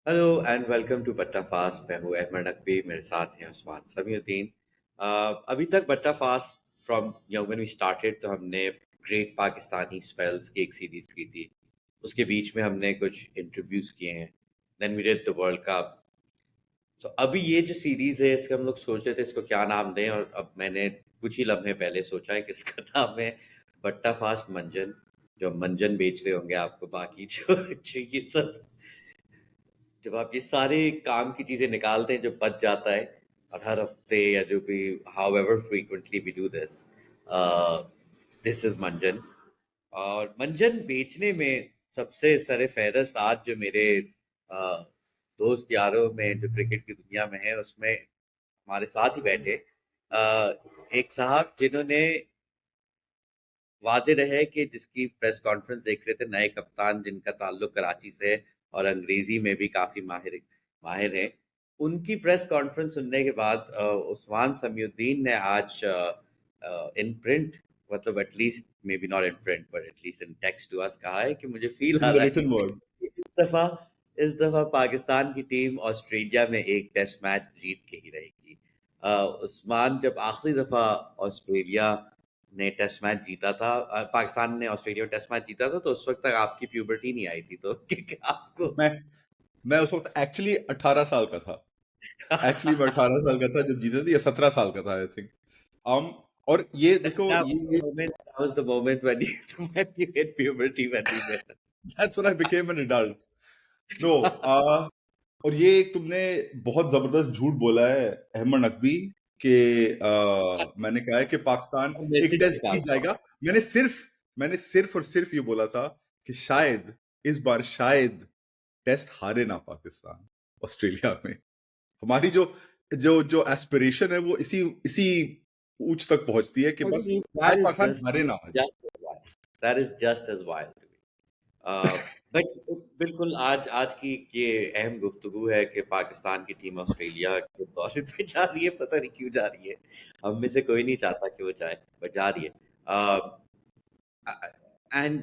Hello and welcome to बट्टा fast. मैं हूँ अहमद नकवी, मेरे साथ हैं उस्मान समीउद्दीन। अभी तक बट्टा fast from when we started तो हमने ग्रेट पाकिस्तानी स्पेल्स की एक सीरीज की थी। उसके बीच में हमने कुछ इंटरव्यूज किए हैं। Then we did the world cup. So अभी ये जो सीरीज है इसके हम लोग सोच रहे थे इसको क्या नाम दें, और अब मैंने कुछ ही लम्हे पहले सोचा है कि इसका नाम है बट्टा फास्ट मंजन। जो मंजन बेच रहे होंगे आपको, बाकी जो ये सब, जब आप ये सारे काम की चीजें निकालते हैं जो बच जाता है, और हर हफ्ते या जो भी, however frequently we do this, this is मंजन। और मंजन बेचने में सबसे सरे फहरस्त आज जो मेरे uh, दोस्त यारों में जो क्रिकेट की दुनिया में है उसमें हमारे साथ ही बैठे एक साहब जिन्होंने, वाज़ेह रहे कि जिसकी प्रेस कॉन्फ्रेंस देख रहे थे, नए कप्तान जिनका ताल्लुक कराची से है और अंग्रेजी में भी काफी माहिर माहिर हैं, उनकी प्रेस कॉन्फ्रेंस सुनने के बाद उस्मान समीउद्दीन ने आज इन प्रिंट, मतलब at least may be not in print but at least in text to us, कहा है कि मुझे फील आ In the रहा है written word. कि इस दफा पाकिस्तान की टीम ऑस्ट्रेलिया में एक टेस्ट मैच जीत के ही रहेगी। उस्मान, जब आखिरी दफा ऑस्ट्रेलिया ने टेस्ट मैच जीता था, पाकिस्तान ने ऑस्ट्रेलिया में टेस्ट मैच जीता था, तो उस वक्त तक आपकी प्यूबर्टी नहीं आई थी, तो आपको मैं उस वक्त एक्चुअली 18 साल का था। एक्चुअली मैं 18 साल का था जब जीते थे, या 17 साल का था आई थिंक। और ये देखो, that was the moment when you hit puberty when we met. that's when I became an adult. No, और ये एक तुमने बहुत जबरदस्त झूठ बोला है अहमद नकवी कि मैंने कहा है कि पाकिस्तान एक मैसेज टेस्ट जीत निकालता हूँ। जाएगा। मैंने सिर्फ और सिर्फ ये बोला था कि शायद इस बार शायद टेस्ट हारे ना पाकिस्तान ऑस्ट्रेलिया में। हमारी जो जो जो एस्पिरेशन है वो इसी इसी ऊंच तक पहुंचती है कि बस आज पाकिस्तान हारे ना आज। That is just as wild to me. But बिल्कुल आज की ये अहम गुफ्तगू है कि पाकिस्तान की टीम ऑस्ट्रेलिया के दौरे पे जा रही है। पता नहीं क्यों जा रही है, हम में से कोई नहीं चाहता कि वो जाए, बट जा रही है। एंड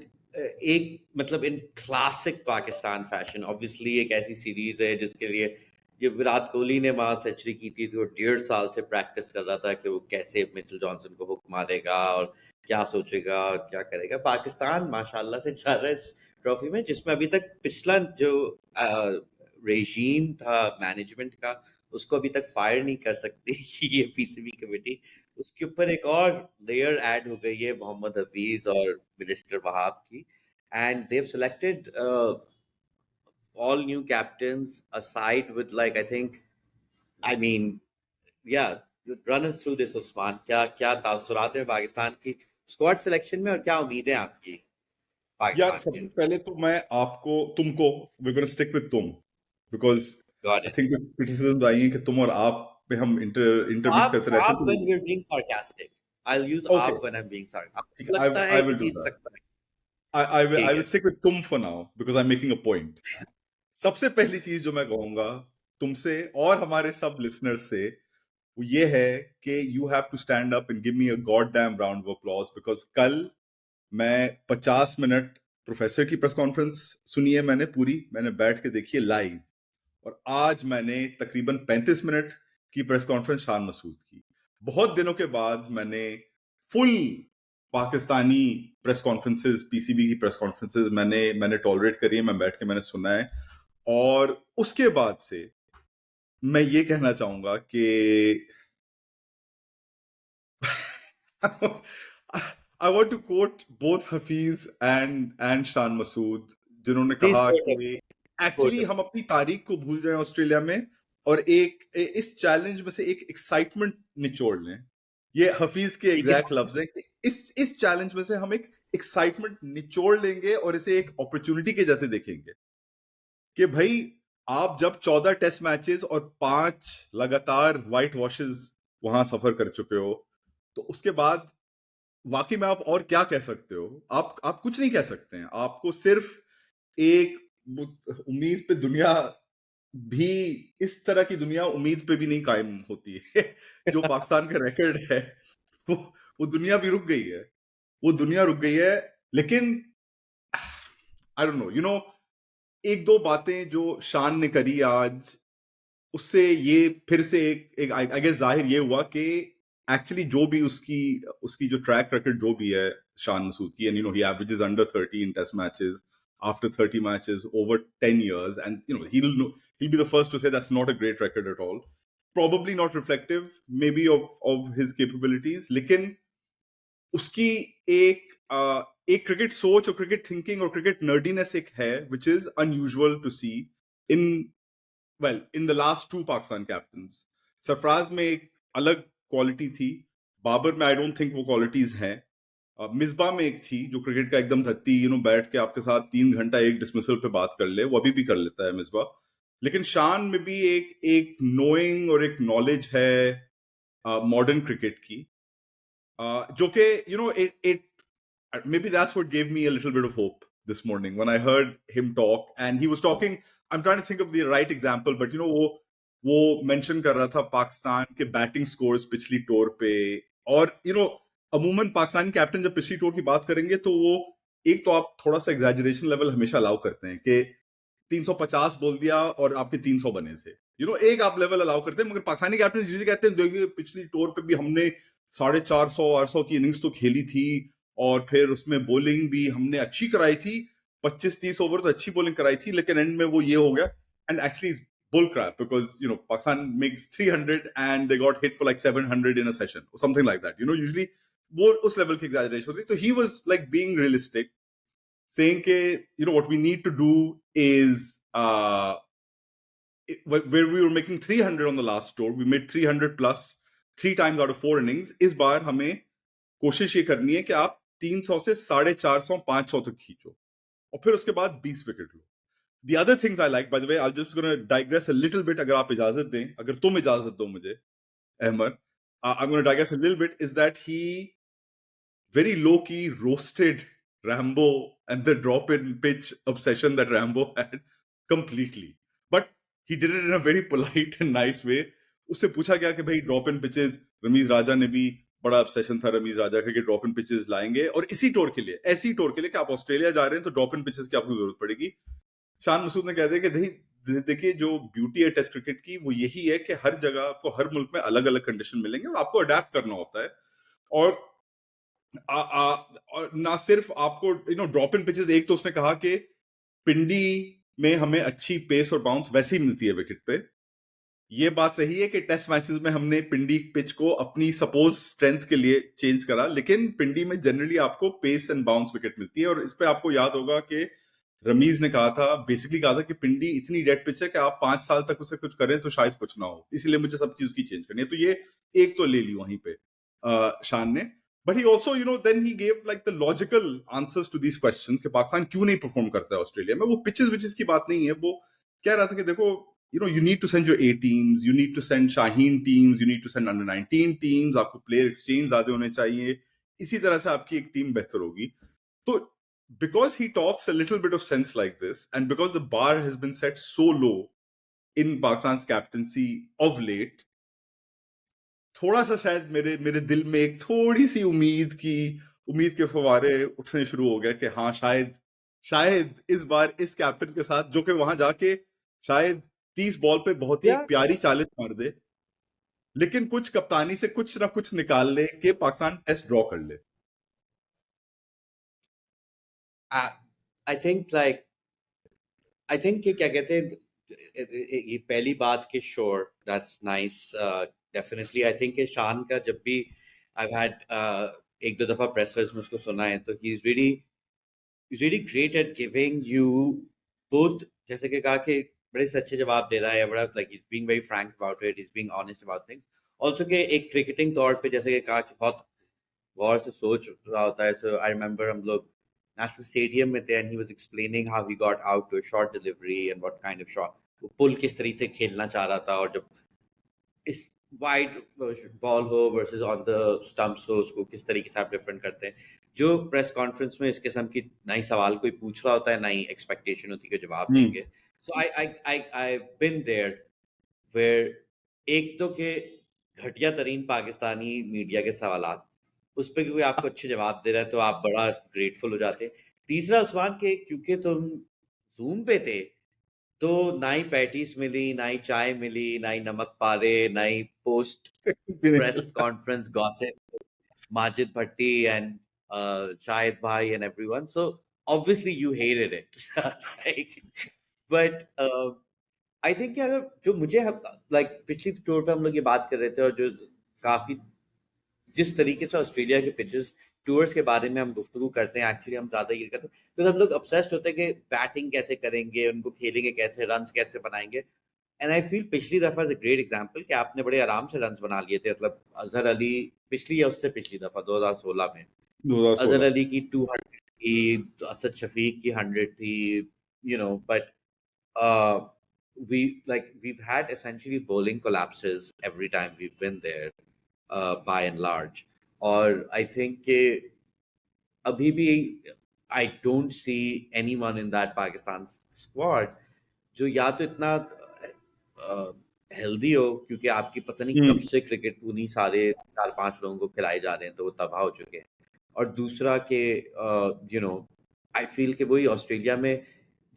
एक, मतलब इन क्लासिक पाकिस्तान फैशन, ऑब्वियसली एक ऐसी सीरीज है जिसके लिए, जब विराट कोहली ने वहां सेंचुरी की थी तो वो 1.5 साल से प्रैक्टिस कर रहा था कि वो कैसे मिचेल जॉनसन को हुक मारेगा और क्या सोचेगा क्या करेगा। पाकिस्तान माशाल्लाह से जा रहा है इस ट्रॉफी में, जिसमें अभी तक पिछला जो रेजीम था मैनेजमेंट का, उसको अभी तक फायर नहीं कर सकती ये पीसीबी कमेटी। उसके ऊपर एक और लेयर ऐड हो गई है मोहम्मद हफीज और मिनिस्टर वहाब की, and they've selected all new captains aside with, like, I think, I mean, yeah, run us through this, Usman. क्या क्या तासुरात है पाकिस्तान की स्क्वाड सिलेक्शन में और क्या उम्मीदें आपकी यार, पाकिस्तान के सबसे लिए? पहले तो मैं तुमको we're gonna stick with तुम because Got I it. think criticism आई है कि तुम और आप पे हम इंटरमिक्स करते रहते आप हैं, when we're being sarcastic, I'll use तो ओके आप when I'm being sarcastic, ठीक आपको है। लगता आई है कि विल डू जीत दैट। सकता है? आई ठीक विल है। स्टिक विद तुम for now because I am making a point. सबसे पहली चीज जो मैं कहूंगा तुमसे और हमारे सब लिसनर्स से वो ये है कि you have to stand up and give me a god damn round of applause because कल मैं 50 मिनट प्रोफेसर की प्रेस कॉन्फ्रेंस सुनी है, मैंने पूरी, मैंने बैठ के देखी है लाइव, और आज मैंने तकरीबन 35 मिनट की प्रेस कॉन्फ्रेंस शान मसूद की। बहुत दिनों के बाद मैंने full Pakistani press conferences, PCB की प्रेस कॉन्फ्रेंसेस मैंने टॉलरेट करी है, मैं बैठ के मैंने सुना है। और उसके बाद से मैं ये कहना चाहूंगा कि I want to quote both Hafeez and Shan Masood, जिन्होंने प्लीज कहा कोट कि एक्चुअली कोट। हम अपनी तारीख को भूल जाएं ऑस्ट्रेलिया में, और इस चैलेंज में से एक एक्साइटमेंट निचोड़ लें। ये हफीज के एग्जैक्ट लफ्ज है कि इस चैलेंज में से हम एक एक्साइटमेंट निचोड़ लेंगे और इसे एक अपॉर्चुनिटी के जैसे देखेंगे कि भाई, आप जब 14 टेस्ट मैचेस और 5 लगातार व्हाइट वॉशेस वहां सफर कर चुके हो, तो उसके बाद वाकई में आप और क्या कह सकते हो? आप कुछ नहीं कह सकते हैं। आपको सिर्फ एक उम्मीद पे दुनिया भी, इस तरह की दुनिया उम्मीद पे भी नहीं कायम होती है जो पाकिस्तान का रिकॉर्ड है, वो वो दुनिया भी रुक गई है, वो दुनिया रुक गई है। लेकिन I don't know, you know, एक दो बातें जो शान ने करी आज, उससे ये फिर से एक आई गेस जाहिर ये हुआ कि एक्चुअली जो भी उसकी उसकी जो ट्रैक रिकॉर्ड जो भी है शान मसूद की, and you know he averages under 30 in test matches after 30 matches over 10 years, and you know he'll be the first to say that's not a great record at all, probably not reflective maybe of his capabilities, लेकिन उसकी एक एक cricket सोच और cricket thinking और cricket नर्डीनेस एक है which is unusual to see in, well, in the last two Pakistan captains. Sarfaraz में एक अलग क्वालिटी थी, बाबर में आई डोंट थिंक वो क्वालिटीज हैं, मिसबा में एक थी जो क्रिकेट का एकदम धत्ती, यू नो, बैठ के आपके साथ 3 घंटा एक डिसमिसल पे बात कर ले, वो अभी भी कर लेता है मिसबा। लेकिन शान में भी एक एक नोइंग और एक नॉलेज है मॉडर्न क्रिकेट की, जो कि you no it maybe that's what gave me a little bit of hope this morning when I heard him talk, and he was talking, I'm trying to think of the right example, but you know वो mention कर रहा था पाकिस्तान के batting scores पिछली tour पे, और you know अमूमन Pakistani captain जब पिछली टूर की बात करेंगे तो वो एक तो आप थोड़ा सा एग्जैजरेशन लेवल हमेशा अलाउ करते हैं कि 350 बोल दिया और आपके 300 बने थे, यू नो, एक आप लेवल अलाउ करते हैं, मगर पाकिस्तानी कैप्टन जिसे कहते हैं देखिए पिछली टूर पे भी हमने 450 की इनिंग्स तो खेली थी, और फिर उसमें बॉलिंग भी हमने अच्छी कराई थी, 25-30 ओवर तो अच्छी बॉलिंग कराई थी, लेकिन एंड में वो ये हो गया, and actually bull crap because you know Pakistan makes 300 and they got hit for like 700 in a session or something like that, you know, usually वो उस लेवल की exaggeration होती, तो he was like being realistic, saying ke you know what we need to do is where we were making 300 on the last tour, we made 300 plus 3 times out of 4 innings, इस बार हमें कोशिश ये करनी है कि आप 300 से 450 500 तक खींचो और फिर उसके बाद 20 wicket low. The other things I like, by the way, I'm just going to digress a little bit, अगर आप इजाजत दें, अगर तुम इजाजत दो मुझे Ahmad, I'm going to digress a little bit, is that he very low-key roasted Rambo and the drop-in pitch obsession that Rambo had completely. But he did it in a very polite and nice way. उससे पूछा गया कि भाई drop in pitches, Ramiz राजा ने भी बड़ा obsession था रमीज राजा का कि ड्रॉप इन पिचेस लाएंगे, और इसी टूर के लिए, ऐसी टूर के लिए कि आप ऑस्ट्रेलिया जा रहे हैं तो ड्रॉप इन पिचेस की आपको जरूरत पड़ेगी। शान मसूद ने कह दिया कि देखिए जो ब्यूटी है टेस्ट क्रिकेट की वो यही है कि हर जगह आपको हर मुल्क में अलग अलग कंडीशन मिलेंगे और आपको अडेप्ट करना होता है, और और ना सिर्फ आपको you know drop in pitches, एक तो उसने कहा कि पिंडी में हमें अच्छी पेस और बाउंस वैसे ही मिलती है विकेट पे, ये बात सही है कि टेस्ट मैचेस में हमने पिंडी पिच को अपनी सपोज स्ट्रेंथ के लिए चेंज करा, लेकिन पिंडी में जनरली आपको पेस एंड बाउंस विकेट मिलती है, और इस पे आपको याद होगा कि रमीज ने कहा था, बेसिकली कहा था कि पिंडी इतनी डेड पिच है कि आप 5 साल तक उसे कुछ करें तो शायद कुछ ना हो, इसलिए मुझे सब चीज की चेंज करनी है, तो ये एक तो ले ली वहीं पे शान ने। But he also you know then he gave like the logical answers to these questions कि पाकिस्तान क्यों नहीं परफॉर्म करता है ऑस्ट्रेलिया में, वो पिचेस विचेस की बात नहीं है, वो कह रहा था कि देखो you know you need to send your A teams, you need to send Shaheen teams, you need to send under 19 teams, आपको player exchange ज्यादा होने चाहिए, इसी तरह से आपकी एक टीम बेहतर होगी। तो because he talks a little bit of sense like this, and because the bar has been set so low in Pakistan's captaincy of late, थोड़ा सा शायद मेरे मेरे दिल में एक थोड़ी सी उम्मीद के फवारे उठने शुरू हो गए कि हाँ शायद शायद इस बार इस कैप्टन के साथ, जो कि वहां जाके शायद 30 बॉल पे बहुत ही एक Yeah, प्यारी चालीस मार दे, लेकिन कुछ कप्तानी से कुछ ना कुछ निकाल ले कि पाकिस्तान टेस्ट ड्रॉ कर ले। I, I think like I think कि क्या कहते हैं ये पहली बात कि sure that's nice, definitely I think कि शान का जब भी आई हैड एक दो दफा प्रेसर्स में उसको सुना है तो he is really great at giving you both, जैसे कि कहा कि बड़े सच्चे जवाब दे रहा है, बड़ा like is being very Frank about it, is being honest about things, also कि एक क्रिकेटिंग तौर पे जैसे कि कहा कि बहुत गौर से सोच रहा होता है। सो आई रिमेंबर हम लोग नेशनल स्टेडियम में थे and he was explaining how he got out to a short delivery and what kind of shot वो पुल किस तरीके से खेलना चाह रहा था, और जब इस वाइड बॉल हो वर्सेस ऑन द स्टंप्स हो उसको किस तरीके से आप डिफरेंट करते हैं। जो प्रेस कॉन्फ्रेंस में इस किस्म की नई सवाल कोई पूछ रहा होता है, नई एक्सपेक्टेशन होती है कि जवाब देंगे। सो आई बिन देयर वेयर एक तो के घटिया तरीन पाकिस्तानी मीडिया के सवालात उस पे कोई आपको अच्छे जवाब दे रहा है तो आप बड़ा ग्रेटफुल हो जाते हैं, तीसरा उस्मान के क्योंकि तुम जूम पे थे, तो ना ही पैटीज मिली, ना ही चाय मिली, ना ही नमक पारे, ना ही post press conference gossip, Majid Bhatti and Shahid Bhai and everyone. So obviously you hated it. Like, but I think कि अगर जो मुझे like पिछली टूर पे हम लोग ये बात कर रहे थे, और जो काफी जिस तरीके से ऑस्ट्रेलिया के पिचेस टूर्स के बारे में हम गुफ्तगू करते हैं, एक्चुअली हम ज्यादा ये करते हैं तो हम लोग ऑब्सेस्ड होते हैं कि बैटिंग कैसे करेंगे, उनको खेलेंगे कैसे, रन्स कैसे बनाएंगे। एंड आई फील पिछली दफा इज अ ग्रेट एग्जांपल कि आपने बड़े आराम से रन्स बना लिए थे। मतलब अजहर अली पिछली या उससे पिछली दफा 2016 में 2016 अजहर अली की 200 थी, असद शफीक की 100 थी, you know, but we've had essentially bowling collapses every time we've been there, by and large. और I think कि अभी भी I don't see anyone in that Pakistan squad जो या तो इतना हेल्दी हो, क्योंकि आपकी पता नहीं कब से क्रिकेट उन्हीं सारे 4-5 लोगों को खिलाए जा रहे हैं, तो वो तबाह हो चुके हैं। और दूसरा कि यू नो आई फील कि वही ऑस्ट्रेलिया में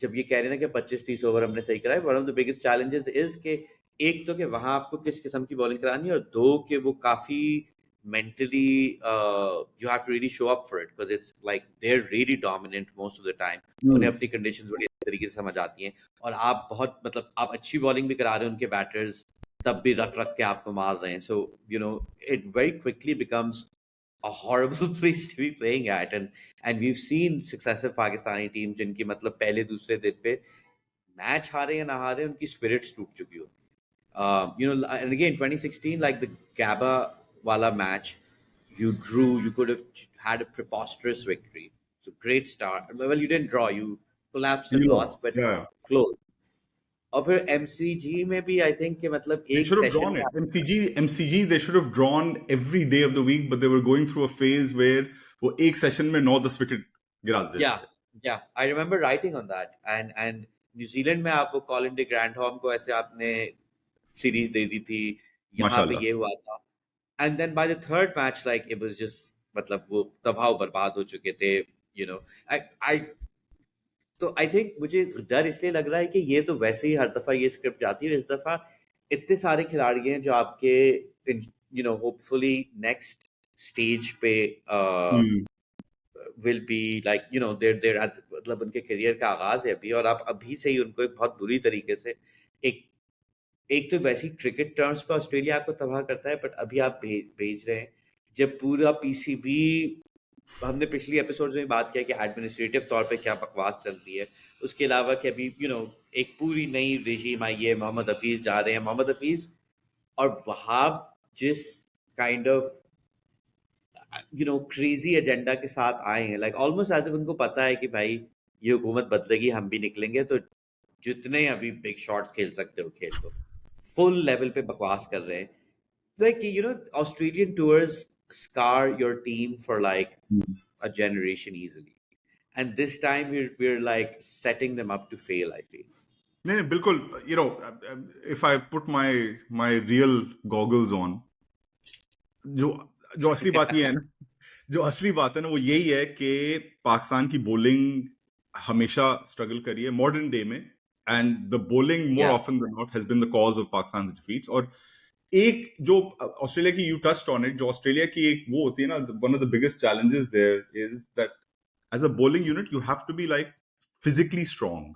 जब ये कह रहे हैं ना कि 25-30 ओवर हमने सही कराए, one of the biggest challenges is कि एक तो कि वहां आपको किस किस्म की बॉलिंग करानी है, और दो कि वो काफी mentally you have to really show up for it because it's like they're really dominant most of the time. उन्हें अपनी कंडीशंस बड़ी अच्छी तरीके से समझ आती हैं, और आप बहुत मतलब आप अच्छी बॉलिंग भी करा रहे हो उनके बैटर्स, तब भी रख रख के आपको मार रहे हैं। So you know it very quickly becomes a horrible place to be playing at, and we've seen successive Pakistani teams जिनकी मतलब पहले दूसरे दिन पे मैच हारे या ना हारे उनकी स्पिरिट्स टूट चुकी हो। You know, and again 2016, like the Gabba wala match you drew, you could have had a preposterous victory. So great start. Well, you didn't draw, you collapsed and you lost, lost. but Yeah, close. और फिर MCG में भी I think कि मतलब they एक should have session drawn में it. MCG, they should have drawn every day of the week, but they were going through a phase where वो एक सेशन में 9-10 विकेट गिरा देते या थे। या I remember writing on that, and New Zealand में आप वो कॉलिन डी ग्रैंडहॉम को ऐसे आपने सीरीज दे दी थी, यहाँ पे माशाल्लाह। ये हुआ था। And then by the third match like it was just मतलब वो तबाह बर्बाद हो चुके थे, यू नो। आई आई तो आई थिंक मुझे डर इसलिए लग रहा है कि ये तो वैसे ही हर दफा ये स्क्रिप्ट जाती है, इस दफा इतने सारे खिलाड़ी हैं जो आपके you know hopefully next stage पे will be like you know there मतलब उनके करियर का आगाज है अभी, और आप अभी से ही उनको एक बहुत बुरी तरीके से एक एक तो वैसी क्रिकेट टर्म्स पे ऑस्ट्रेलिया आपको तबाह करता है, बट अभी आप भेज रहे हैं जब पूरा पीसीबी, हमने पिछली एपिसोड में बात किया कि एडमिनिस्ट्रेटिव तौर पे क्या बकवास चल रही है, उसके अलावा कि अभी यू नो एक पूरी नई रेजीम आई है, मोहम्मद हफीज जा रहे हैं, मोहम्मद हफीज और वहाब जिस kind of you know crazy agenda के साथ आए हैं, लाइक ऑलमोस्ट एज इफ उनको पता है कि भाई ये हुकूमत बदलेगी, हम भी निकलेंगे, तो जितने अभी बिग शॉट खेल सकते हो खेल लो, फुल लेवल पे बकवास कर रहे हैं। Like you know, Australian tours scar your team for like a generation easily, and this time we're like setting them up to fail, I feel. नहीं नहीं बिल्कुल, you know, if I put my real goggles on, जो जो असली बात ये है ना, जो असली बात है ना वो यही है कि पाकिस्तान की बॉलिंग हमेशा स्ट्रगल करी है मॉडर्न डे में, and the bowling more Yeah, often then not has been the cause of Pakistan defeats. और एक जो ऑस्ट्रेलिया की, यू टच्ड ऑन इट, जो ऑस्ट्रेलिया की एक वो होती है ना, one of the biggest challenges there is that as a bowling unit you have to be like physically strong.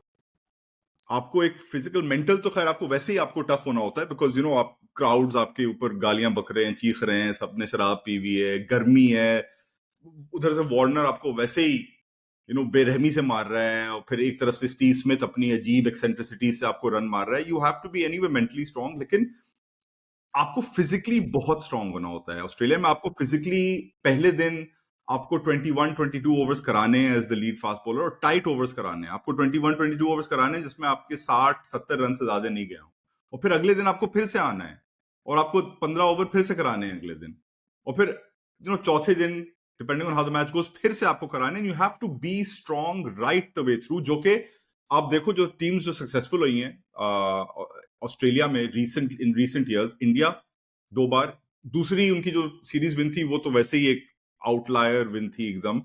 आपको एक फिजिकल, मेंटल तो खैर आपको वैसे ही आपको टफ होना होता है, बिकॉज यू नो आप क्राउड्स आपके ऊपर गालियां बक रहे हैं, चीख रहे हैं, सबने शराब पी हुई है, गर्मी है, उधर से वार्नर आपको वैसे ही यू नो बेरहमी से मार रहा है, और फिर एक तरफ से स्टीव स्मिथ अपनी अजीब एक्सेंट्रिसिटी से आपको रन मार रहा है। You have to be anyway mentally strong, लेकिन आपको फिजिकली बहुत स्ट्रांग होना होता है। ऑस्ट्रेलिया में आपको फिजिकली पहले दिन आपको 21-22 ओवर्स कराने हैं as the lead fast bowler, और टाइट ओवर्स कराने हैं आपको, 21-22 ओवर्स कराने हैं जिसमें आपके 60-70 रन से ज्यादा नहीं गए हों, और फिर अगले दिन आपको फिर से आना है और आपको 15 ओवर फिर से कराने हैं अगले दिन, और फिर यू नो चौथे दिन depending on how the match goes फिर से आपको कराने। You have to be strong right the way through, जो कि आप देखो जो टीम्स जो सक्सेसफुल हुई हैं ऑस्ट्रेलिया में इन रीसेंट ईयर्स, इंडिया 2 बार, दूसरी उनकी जो सीरीज विन थी वो तो वैसे ही एक आउटलायर विन थी एकदम,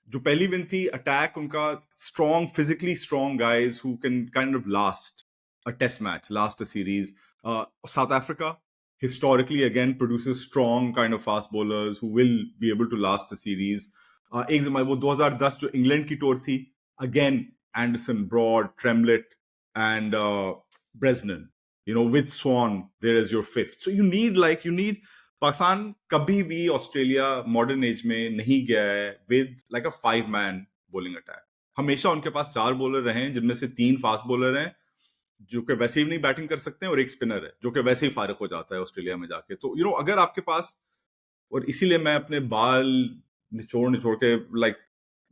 जो पहली विन थी अटैक उनका, strong, physically strong guys who can kind of last a test match, last a series. South Africa historically again produces strong kind of fast bowlers who will be able to last a series. एक जमाने वो 2010 जो England की tour थी, again Anderson, Broad, Tremlett and Bresnan, you know, with Swan there is your fifth. So you need Pakistan कभी भी Australia modern age में नहीं गया है with like a 5-man bowling attack. हमेशा उनके पास 4 बॉलर रहे हैं जिनमें से 3 फास्ट बॉलर हैं जो कि वैसे ही नहीं बैटिंग कर सकते हैं, और एक स्पिनर है जो कि वैसे ही फारिग हो जाता है ऑस्ट्रेलिया में जाके. तो यू नो अगर आपके पास, और इसीलिए मैं अपने बाल निचोड़ निचोड़ के लाइक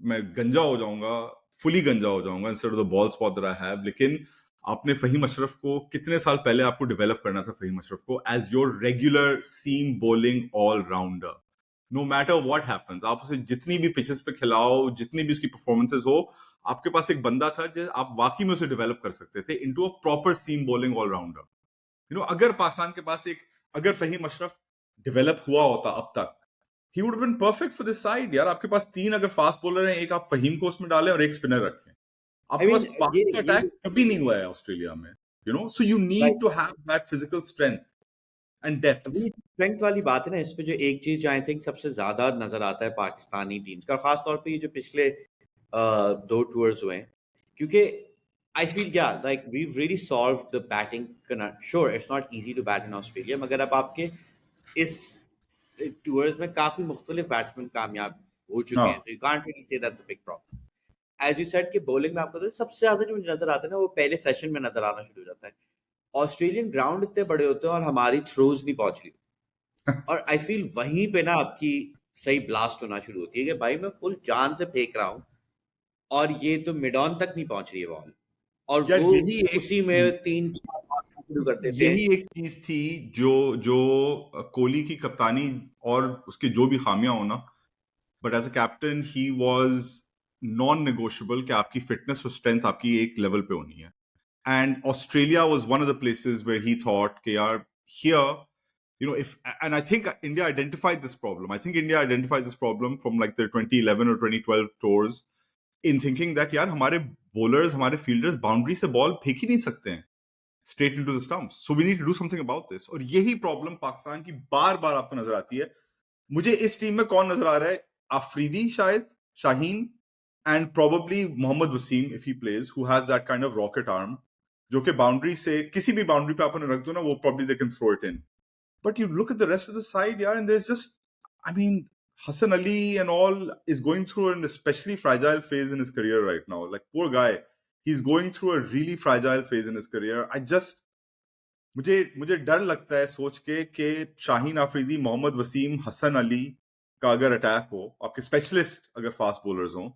मैं गंजा हो जाऊंगा, फुली गंजा हो जाऊंगा instead of the ball spot that I have. लेकिन आपने फहीम अशरफ को कितने साल पहले आपको डेवलप करना था, फहीम अशरफ को as your regular seam bowling all rounder. No matter what happens, आप उसे जितनी भी पिचेस पे खिलाओ, जितनी भी उसकी परफॉर्मेंसेस हो, आपके पास एक बंदा था जो आप वाकई में उसे डेवलप कर सकते थे into a proper seam bowling all rounder. You know अगर पाकिस्तान के पास एक, अगर फहीम अशरफ डेवलप हुआ होता अब तक, he would been perfect for this side. यार आपके पास 3 अगर फास्ट बॉलर हैं, एक आप फहीम को उसमें डालें और एक स्पिनर रखें. आई आपके मीन पास पांच ये अटैक कभी नहीं हुआ है ऑस्ट्रेलिया में. You know so you need to have that physical strength and depth. अभी स्ट्रेंथ वाली बात है ना, इस पे जो एक चीज आई थिंक सबसे ज्यादा नजर आता है पाकिस्तानी टीम का, खास तौर पे ये जो पिछले 2 टूर्स हुए हैं, क्योंकि I feel yeah like we really solve the batting. Sure it's not easy to bat in Australia, मगर अब आपके इस टूर्स में काफी मुख्तलिफ बैट्समैन कामयाब हो चुके हैं, हाँ, so you can't really say that's a big problem. As you said कि बॉलिंग में आपको तो सबसे ज्यादा जो मुझे नजर आता है ना, वो पहले सेशन में नजर आना शुरू हो जाता है. ऑस्ट्रेलियन ग्राउंड इतने बड़े होते हैं और हमारी थ्रोज नहीं पहुंच रही, और आई फील वहीं पे ना आपकी सही ब्लास्ट होना शुरू होती है कि भाई मैं फुल जान से फेंक रहा हूँ और ये तो मिड ऑन तक नहीं पहुंच रही है बॉल, और यार वो यही एक, उसी में 3-4 मारना शुरू कर देते हैं. यही एक चीज थी जो जो कोहली की कप्तानी और उसके जो भी खामियां हो ना, but as a captain he was non negotiable कि आपकी फिटनेस और स्ट्रेंथ आपकी एक लेवल पे होनी है. And Australia was one of the places where he thought कि यार here, you know, if, and I think India identified this problem. I think India identified this problem from like the 2011 or 2012 tours in thinking that यार हमारे bowlers, हमारे fielders boundary से ball फेंक ही नहीं सकते हैं straight into the stumps. So we need to do something about this. और यही problem पाकिस्तान की बार बार आपको नजर आती है. मुझे इस टीम में कौन नजर आ रहा है? आफरीदी शायद, Shaheen, and probably Mohammad Wasim if he plays, who has that kind of rocket arm, जो कि बाउंड्री से किसी भी बाउंड्री पे आप उन्हें रख दो ना, वो probably they can throw it in. But you look at the rest of the side, yeah, and there's just, I mean, Hassan Ali and all is going through an especially fragile phase in his career right now. Like, poor guy, he's going through a really fragile phase in his career. मुझे डर लगता है सोच के कि शाहीन आफरीदी, मोहम्मद वसीम, हसन अली का अगर attack हो, आपके स्पेशलिस्ट अगर फास्ट बॉलर्स हों,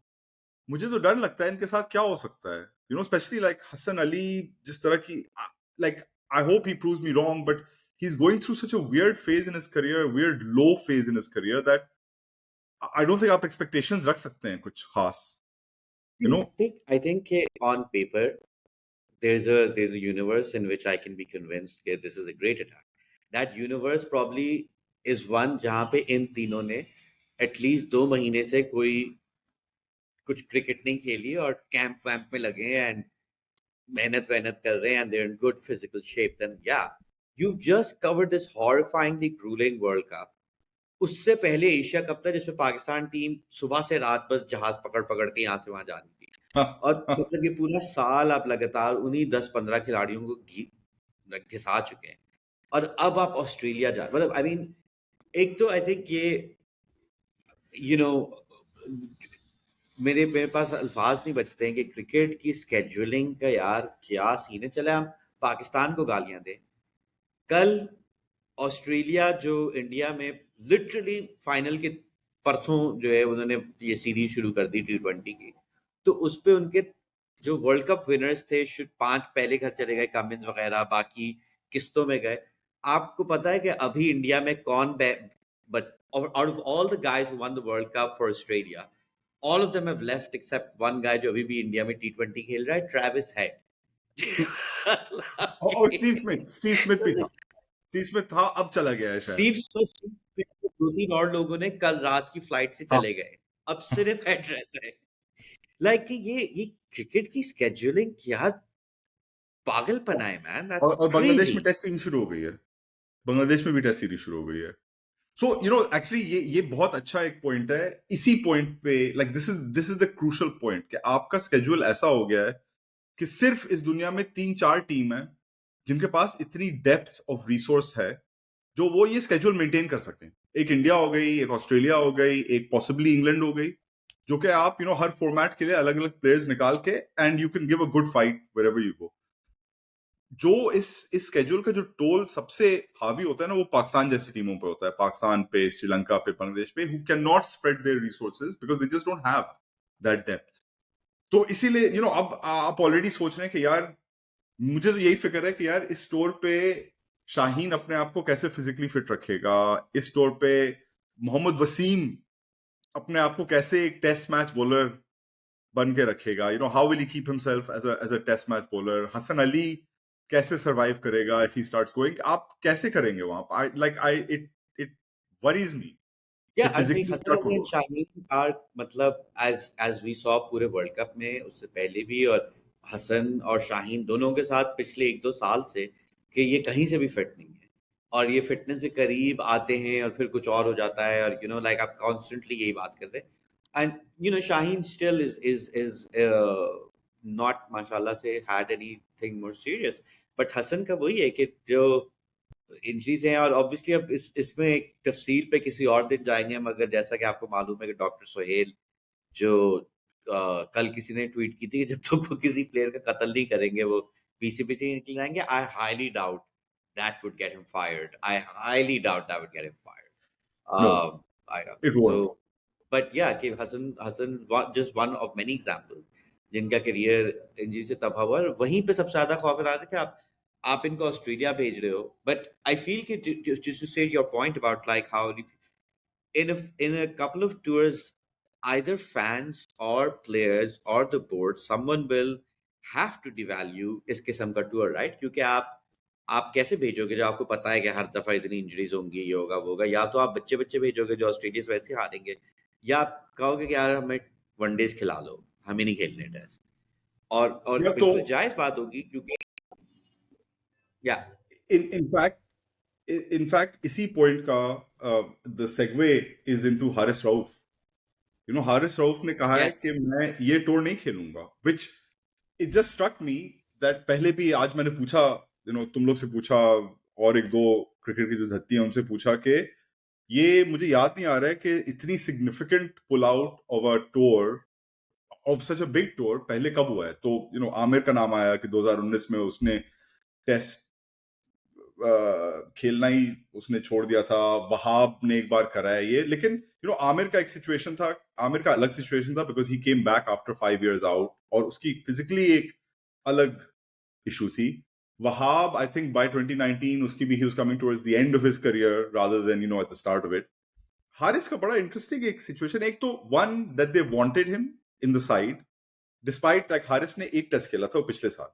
मुझे तो डर लगता है इनके साथ क्या हो सकता है. You know specially like Hasan Ali, जिस तरह की, like I hope he proves me wrong, but he's going through such a weird phase in his career, weird low phase in his career, that I don't think आप expectations रख सकते हैं कुछ खास. You know, I think on paper there's a universe in which I can be convinced that this is a great attack. That universe probably is one जहाँ पे इन तीनों ने एटलीस्ट 2 महीने से कोई कुछ क्रिकेट नहीं खेली और कैंप वैम्प में लगे हैं एंड मेहनत वहनत कर रहे हैं and they're in good physical shape. Then yeah, you've just covered this horrifyingly grueling World Cup. उससे पहले एशिया कप था जिसमें पाकिस्तान टीम सुबह से रात बस जहाज पकड़ पकड़ के यहाँ से वहां जा रही थी, और मतलब ये पूरा साल आप लगातार उन्हीं 10-15 खिलाड़ियों को घिसा चुके हैं, और अब आप ऑस्ट्रेलिया जा, मतलब आई मीन एक तो आई थिंक ये यू नो मेरे पास अल्फाज नहीं बचते हैं कि क्रिकेट की स्केड्यूलिंग का यार क्या सीन है. चले हम पाकिस्तान को गालियां दें, कल ऑस्ट्रेलिया जो इंडिया में लिटरली फाइनल के परसों जो है उन्होंने ये सीरीज शुरू कर दी T20 की, तो उस पे उनके जो वर्ल्ड कप विनर्स थे 5 पहले घर चले गए, कमिंस वगैरह, बाकी किस्तों में गए. आपको पता है कि अभी इंडिया में कौन out of all the guys who one the world cup for Australia, all of them have left except one guy जो अभी भी इंडिया में T20 खेल रहा है, ट्रेविस हेड. और स्टीव स्मिथ भी था. स्टीव स्मिथ था, अब चला गया है शायद. स्टीव 2-3 और लोगों ने कल रात की फ्लाइट से हाँ, चले गए. अब सिर्फ हेड रहता है। लाइक ये क्रिकेट की स्केड्यूलिंग क्या पागलपना है मैन, दैट्स और बांग्लादेश क्रेजी। में टेस्ट सीरीज शुरू हो गई है। बांग्लादेश में भी टेस्ट सीरीज शुरू हो गई है। सो एक्चुअली ये बहुत अच्छा एक पॉइंट है। इसी पॉइंट पे like this is the crucial point कि आपका स्केड्यूल ऐसा हो गया है कि सिर्फ इस दुनिया में 3-4 टीम है जिनके पास इतनी डेप्थ ऑफ रिसोर्स है जो वो ये स्केड्यूल मेंटेन कर सकें। एक इंडिया हो गई, एक ऑस्ट्रेलिया हो गई, एक पॉसिबली इंग्लैंड हो गई, जो कि आप हर फॉर्मेट के लिए अलग अलग प्लेयर्स निकाल के and you can give a good fight wherever you go. जो इस स्केड्यूल का जो टोल सबसे हावी होता है ना, वो पाकिस्तान जैसी टीमों पे होता है, पाकिस्तान पे, श्रीलंका पे, बांग्लादेश पे, who can not spread their resources because they just don't have that depth. तो इसीलिए अब आप ऑलरेडी सोच रहे हैं कि यार मुझे तो यही फिक्र है कि यार इस टूर पे शाहीन अपने आप को कैसे फिजिकली फिट रखेगा, इस टूर पे मोहम्मद वसीम अपने आप को कैसे एक टेस्ट मैच बॉलर बन के रखेगा, how will he keep himself as a test match bowler, Hasan Ali कैसे सरवाइव करेगा इफ ही स्टार्ट्स गोइंग, आप कैसे करेंगे वहां आई इट इट वरीज मी कि Yeah, I think physically Hassan क्या Ali and करोगे। Shaheen are मतलब as we saw पूरे वर्ल्ड कप में, उससे पहले भी, और हसन और शाहीन दोनों के साथ पिछले 1-2 साल से, कि ये कहीं से भी फिट नहीं है, और ये फिटनेस के करीब आते हैं और फिर कुछ और हो जाता है, और लाइक आप कॉन्स्टेंटली यही बात कर रहे हैं। And Shaheen still is not माशाल्लाह से had anything more serious, but Hasan का वही है कि जो इंजरीज हैं, और ऑब्वियसली अब इसमें एक तफसील पे किसी और दिन जाएंगे, मगर जैसा कि आपको मालूम है कि डॉक्टर सोहेल जो कल किसी ने ट्वीट की थी कि जब तक वो किसी प्लेयर का कत्ल नहीं करेंगे वो पीछे पीछे निकल जाएंगे। I highly doubt that would get him fired, I highly doubt that would get him no, fired. It so won't. But yeah कि Hasan Hasan just one of many example जिनका करियर इंजरी से तबाह हुआ, और वहीं पे सबसे ज्यादा खौफ रहा था कि आप इनको ऑस्ट्रेलिया भेज रहे हो, बट आई फील कि just to say your point about like how in a couple of tours, either fans or players or the board, someone will have to devalue इस किस्म का टूर, राइट? क्योंकि आप कैसे भेजोगे जब आपको पता है कि हर दफा इतनी इंजरीज होंगी, ये होगा वो होगा? या तो आप बच्चे बच्चे भेजोगे जो ऑस्ट्रेलिया से वैसे हारेंगे, या आप कहोगे कि यार हमें वनडेज खिला लो, हमें नहीं खेलने टेस्ट। और या तो बिल्कुल जायज बात होगी, क्योंकि या इनफैक्ट इसी पॉइंट का the segue is into Haris Rauf. Haris Rauf ने कहा है यस कि मैं ये टूर नहीं खेलूंगा, which it just struck me that पहले भी आज मैंने पूछा, तुम लोग से पूछा और एक दो क्रिकेट की जो धत्ती है उनसे पूछा कि ये मुझे याद नहीं आ रहा है कि इतनी significant pull out of a tour, of such a big tour पहले कब हुआ है। तो आमिर का नाम आया कि 2019 में उसने टेस्ट खेलना ही उसने छोड़ दिया था, वहाब ने एक बार करा है ये, लेकिन आमिर का एक सिचुएशन था, आमिर का अलग सिचुएशन था because he came back after 5 years out और उसकी फिजिकली एक अलग इशू थी। वहाब आई थिंक बाय 2019 उसकी भी he was coming towards the end of his career rather than at the start of it. Haris का बड़ा इंटरेस्टिंग एक सिचुएशन, एक तो one that they wanted him in the side despite like Haris ने एक test खेला था वो पिछले साल।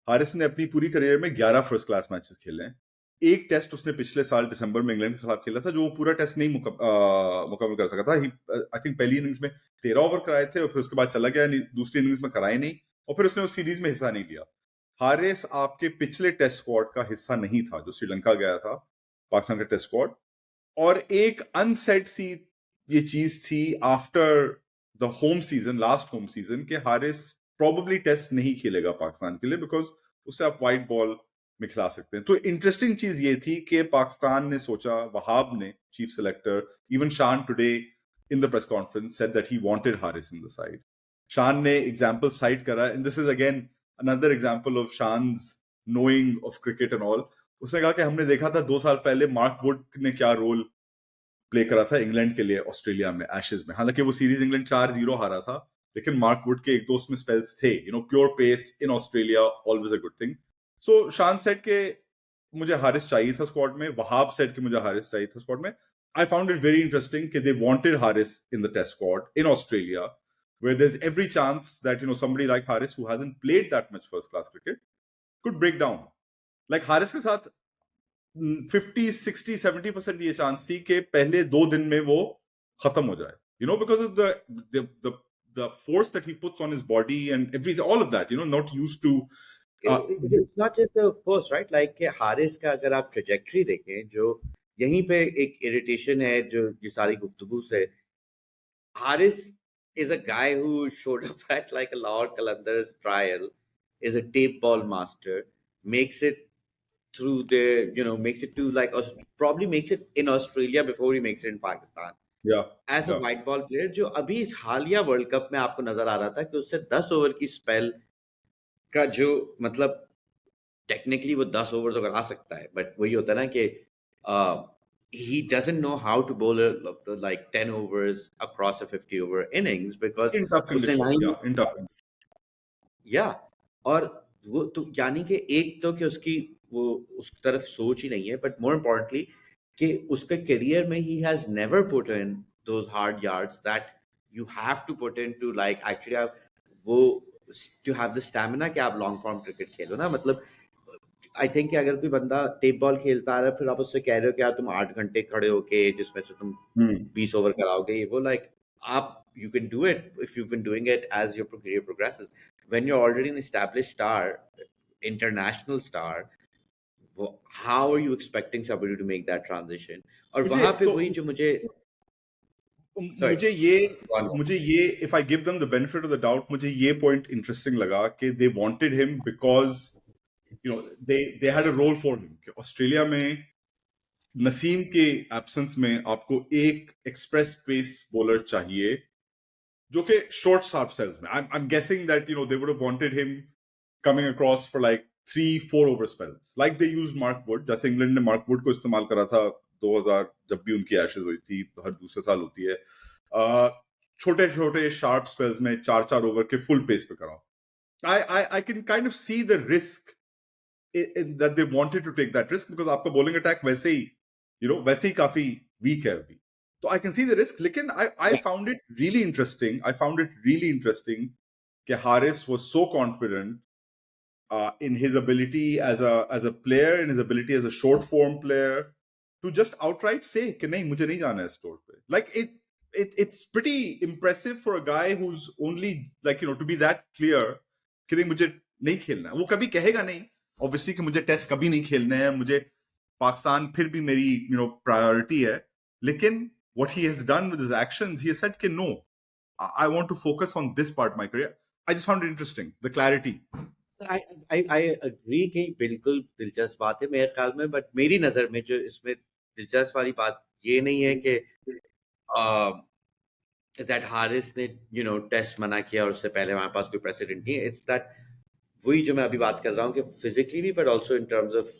हारिस ने अपनी पूरी करियर में 11 फर्स्ट क्लास मैचेस खेले हैं। एक टेस्ट उसने पिछले साल दिसंबर में इंग्लैंड के खिलाफ खेला था जो वो पूरा टेस्ट नहीं मुकम्मल कर सका था। आई थिंक पहली इनिंग्स में 13 ओवर कराए थे और फिर उसके बाद चला गया, दूसरी इनिंग्स में कराए नहीं और फिर उसने उस सीरीज में हिस्सा नहीं लिया। हारिस आपके पिछले टेस्ट स्क्वाड का हिस्सा नहीं था जो श्रीलंका गया था, पाकिस्तान का टेस्ट स्क्वाड। और एक अनसेट सी ये चीज थी after the home season, last home season, के हारिस प्रोबेबली टेस्ट नहीं खेलेगा पाकिस्तान के लिए बिकॉज उससे आप व्हाइट बॉल में खिला सकते हैं। तो इंटरेस्टिंग चीज ये थी कि पाकिस्तान ने सोचा, वहाब ने, chief selector, even Shan today in the press conference said that he wanted Haris in the side. Shan ने एग्जांपल साइट करा and this is again another example of Shan's knowing of cricket and all. उसने कहा कि हमने देखा था 2 साल पहले मार्क वुड ने क्या रोल प्ले करा था इंग्लैंड के लिए ऑस्ट्रेलिया में एशेज में। हालांकि वो सीरीज इंग्लैंड 4-0 हारा था, लेकिन मार्क वुड के एक दो उसमें स्पेल्स थे, pure pace in Australia always a good thing. So Shan said के मुझे हारिस चाहिए था स्क्वाड में, वहाब सेड कि मुझे हारिस चाहिए था स्क्वाड में। I found it very interesting कि they wanted Haris in the test squad in Australia where there's every chance that somebody like Haris who hasn't played that much first class cricket could break down. Like Haris के साथ 50, 60, 70% ये chance थी कि पहले 2 दिन में वो खत्म हो जाए। because of the force that he puts on his body and everything, all of that, not used to. It's not just the post, right? Like कि हारिस का अगर आप ट्रेजेक्टरी देखें, जो यहीं पे एक इरिटेशन है जो ये सारी गुफ्तगू से, Haris is a guy who showed up at like a Lord Kalandar's trial, is a tape ball master, makes it through the, makes it to like, probably makes it in Australia before he makes it in Pakistan. Yeah, as a yeah. White ball player, जो अभी इस हालिया world cup में आपको नजर आ रहा था कि उससे 10 ओवर की स्पेल का जो मतलब टेक्निकली वो 10 ओवर तो करा सकता है, बट वही होता है ना कि he doesn't know how to bowl like 10 overs across a 50 over innings because In tough उसने conditions, ना ही, yeah, in tough conditions. या और वो तो यानी कि एक तो कि उसकी वो उस तरफ सोच ही नहीं है, बट मोर इम्पोर्टेंटली कि उसके करियर में he has never put in those hard yards that you have to put in to like actually आप वो टू हैव द स्टैमिना कि आप लॉन्ग फॉर्म क्रिकेट खेलो ना, मतलब आई थिंक कि अगर कोई बंदा टेप बॉल खेलता है फिर आप उससे कह रहे हो कि यार तुम 8 घंटे खड़े होके जिसमें से तुम 20 ओवर कराओगे, ये वो लाइक आप you can do it if you've been doing it as your career progresses. When you're already an established star, international star, how are you expecting somebody to make that transition? और वहां पे वही जो मुझे मुझे ये if I give them the benefit of the doubt, मुझे ये point interesting लगा कि they wanted him because they had a role for him. Australia में नसीम के एब्सेंस में आपको एक एक्सप्रेस पेस बॉलर चाहिए जो कि शॉर्ट शार्प सेल्स में. I'm guessing that they would have wanted him coming across for like 3-4 over spells like they used Mark Wood. जैसे इंग्लैंड ने मार्क वुड को इस्तेमाल करा था 2000 जब भी उनकी एशेज हुई थी, हर दूसरे साल होती है. छोटे छोटे शार्प स्पेल्स में 4-4 ओवर के फुल पेस पे कराओ. I can kind of see the risk that they wanted to take that risk because आपका bowling attack वैसे ही काफी weak है अभी. So I can see the risk. लेकिन I found it really interesting. कि Haris was so confident in his ability as a player, in his ability as a short form player, to just outright say कि नहीं मुझे नहीं जाना है इस tour पे. Like it's pretty impressive for a guy who's only like to be that clear कि नहीं मुझे नहीं खेलना है. वो कभी कहेगा नहीं obviously कि मुझे टेस्ट कभी नहीं खेलने हैं, मुझे पाकिस्तान फिर भी मेरी प्रायोरिटी है. लेकिन what he has done with his actions, he has said कि no, I want to focus on this part of my career. I just found it interesting, the clarity. I agree कि बिल्कुल दिलचस्प बात है मेरे ख्याल में, बट मेरी नजर में जो इसमें दिलचस्प वाली बात ये नहीं है कि दैट हारिस ने टेस्ट मना किया और उससे पहले हमारे पास कोई प्रेसिडेंट नहीं है. इट्स दैट वही जो मैं अभी बात कर रहा हूँ कि फिजिकली भी but also in terms of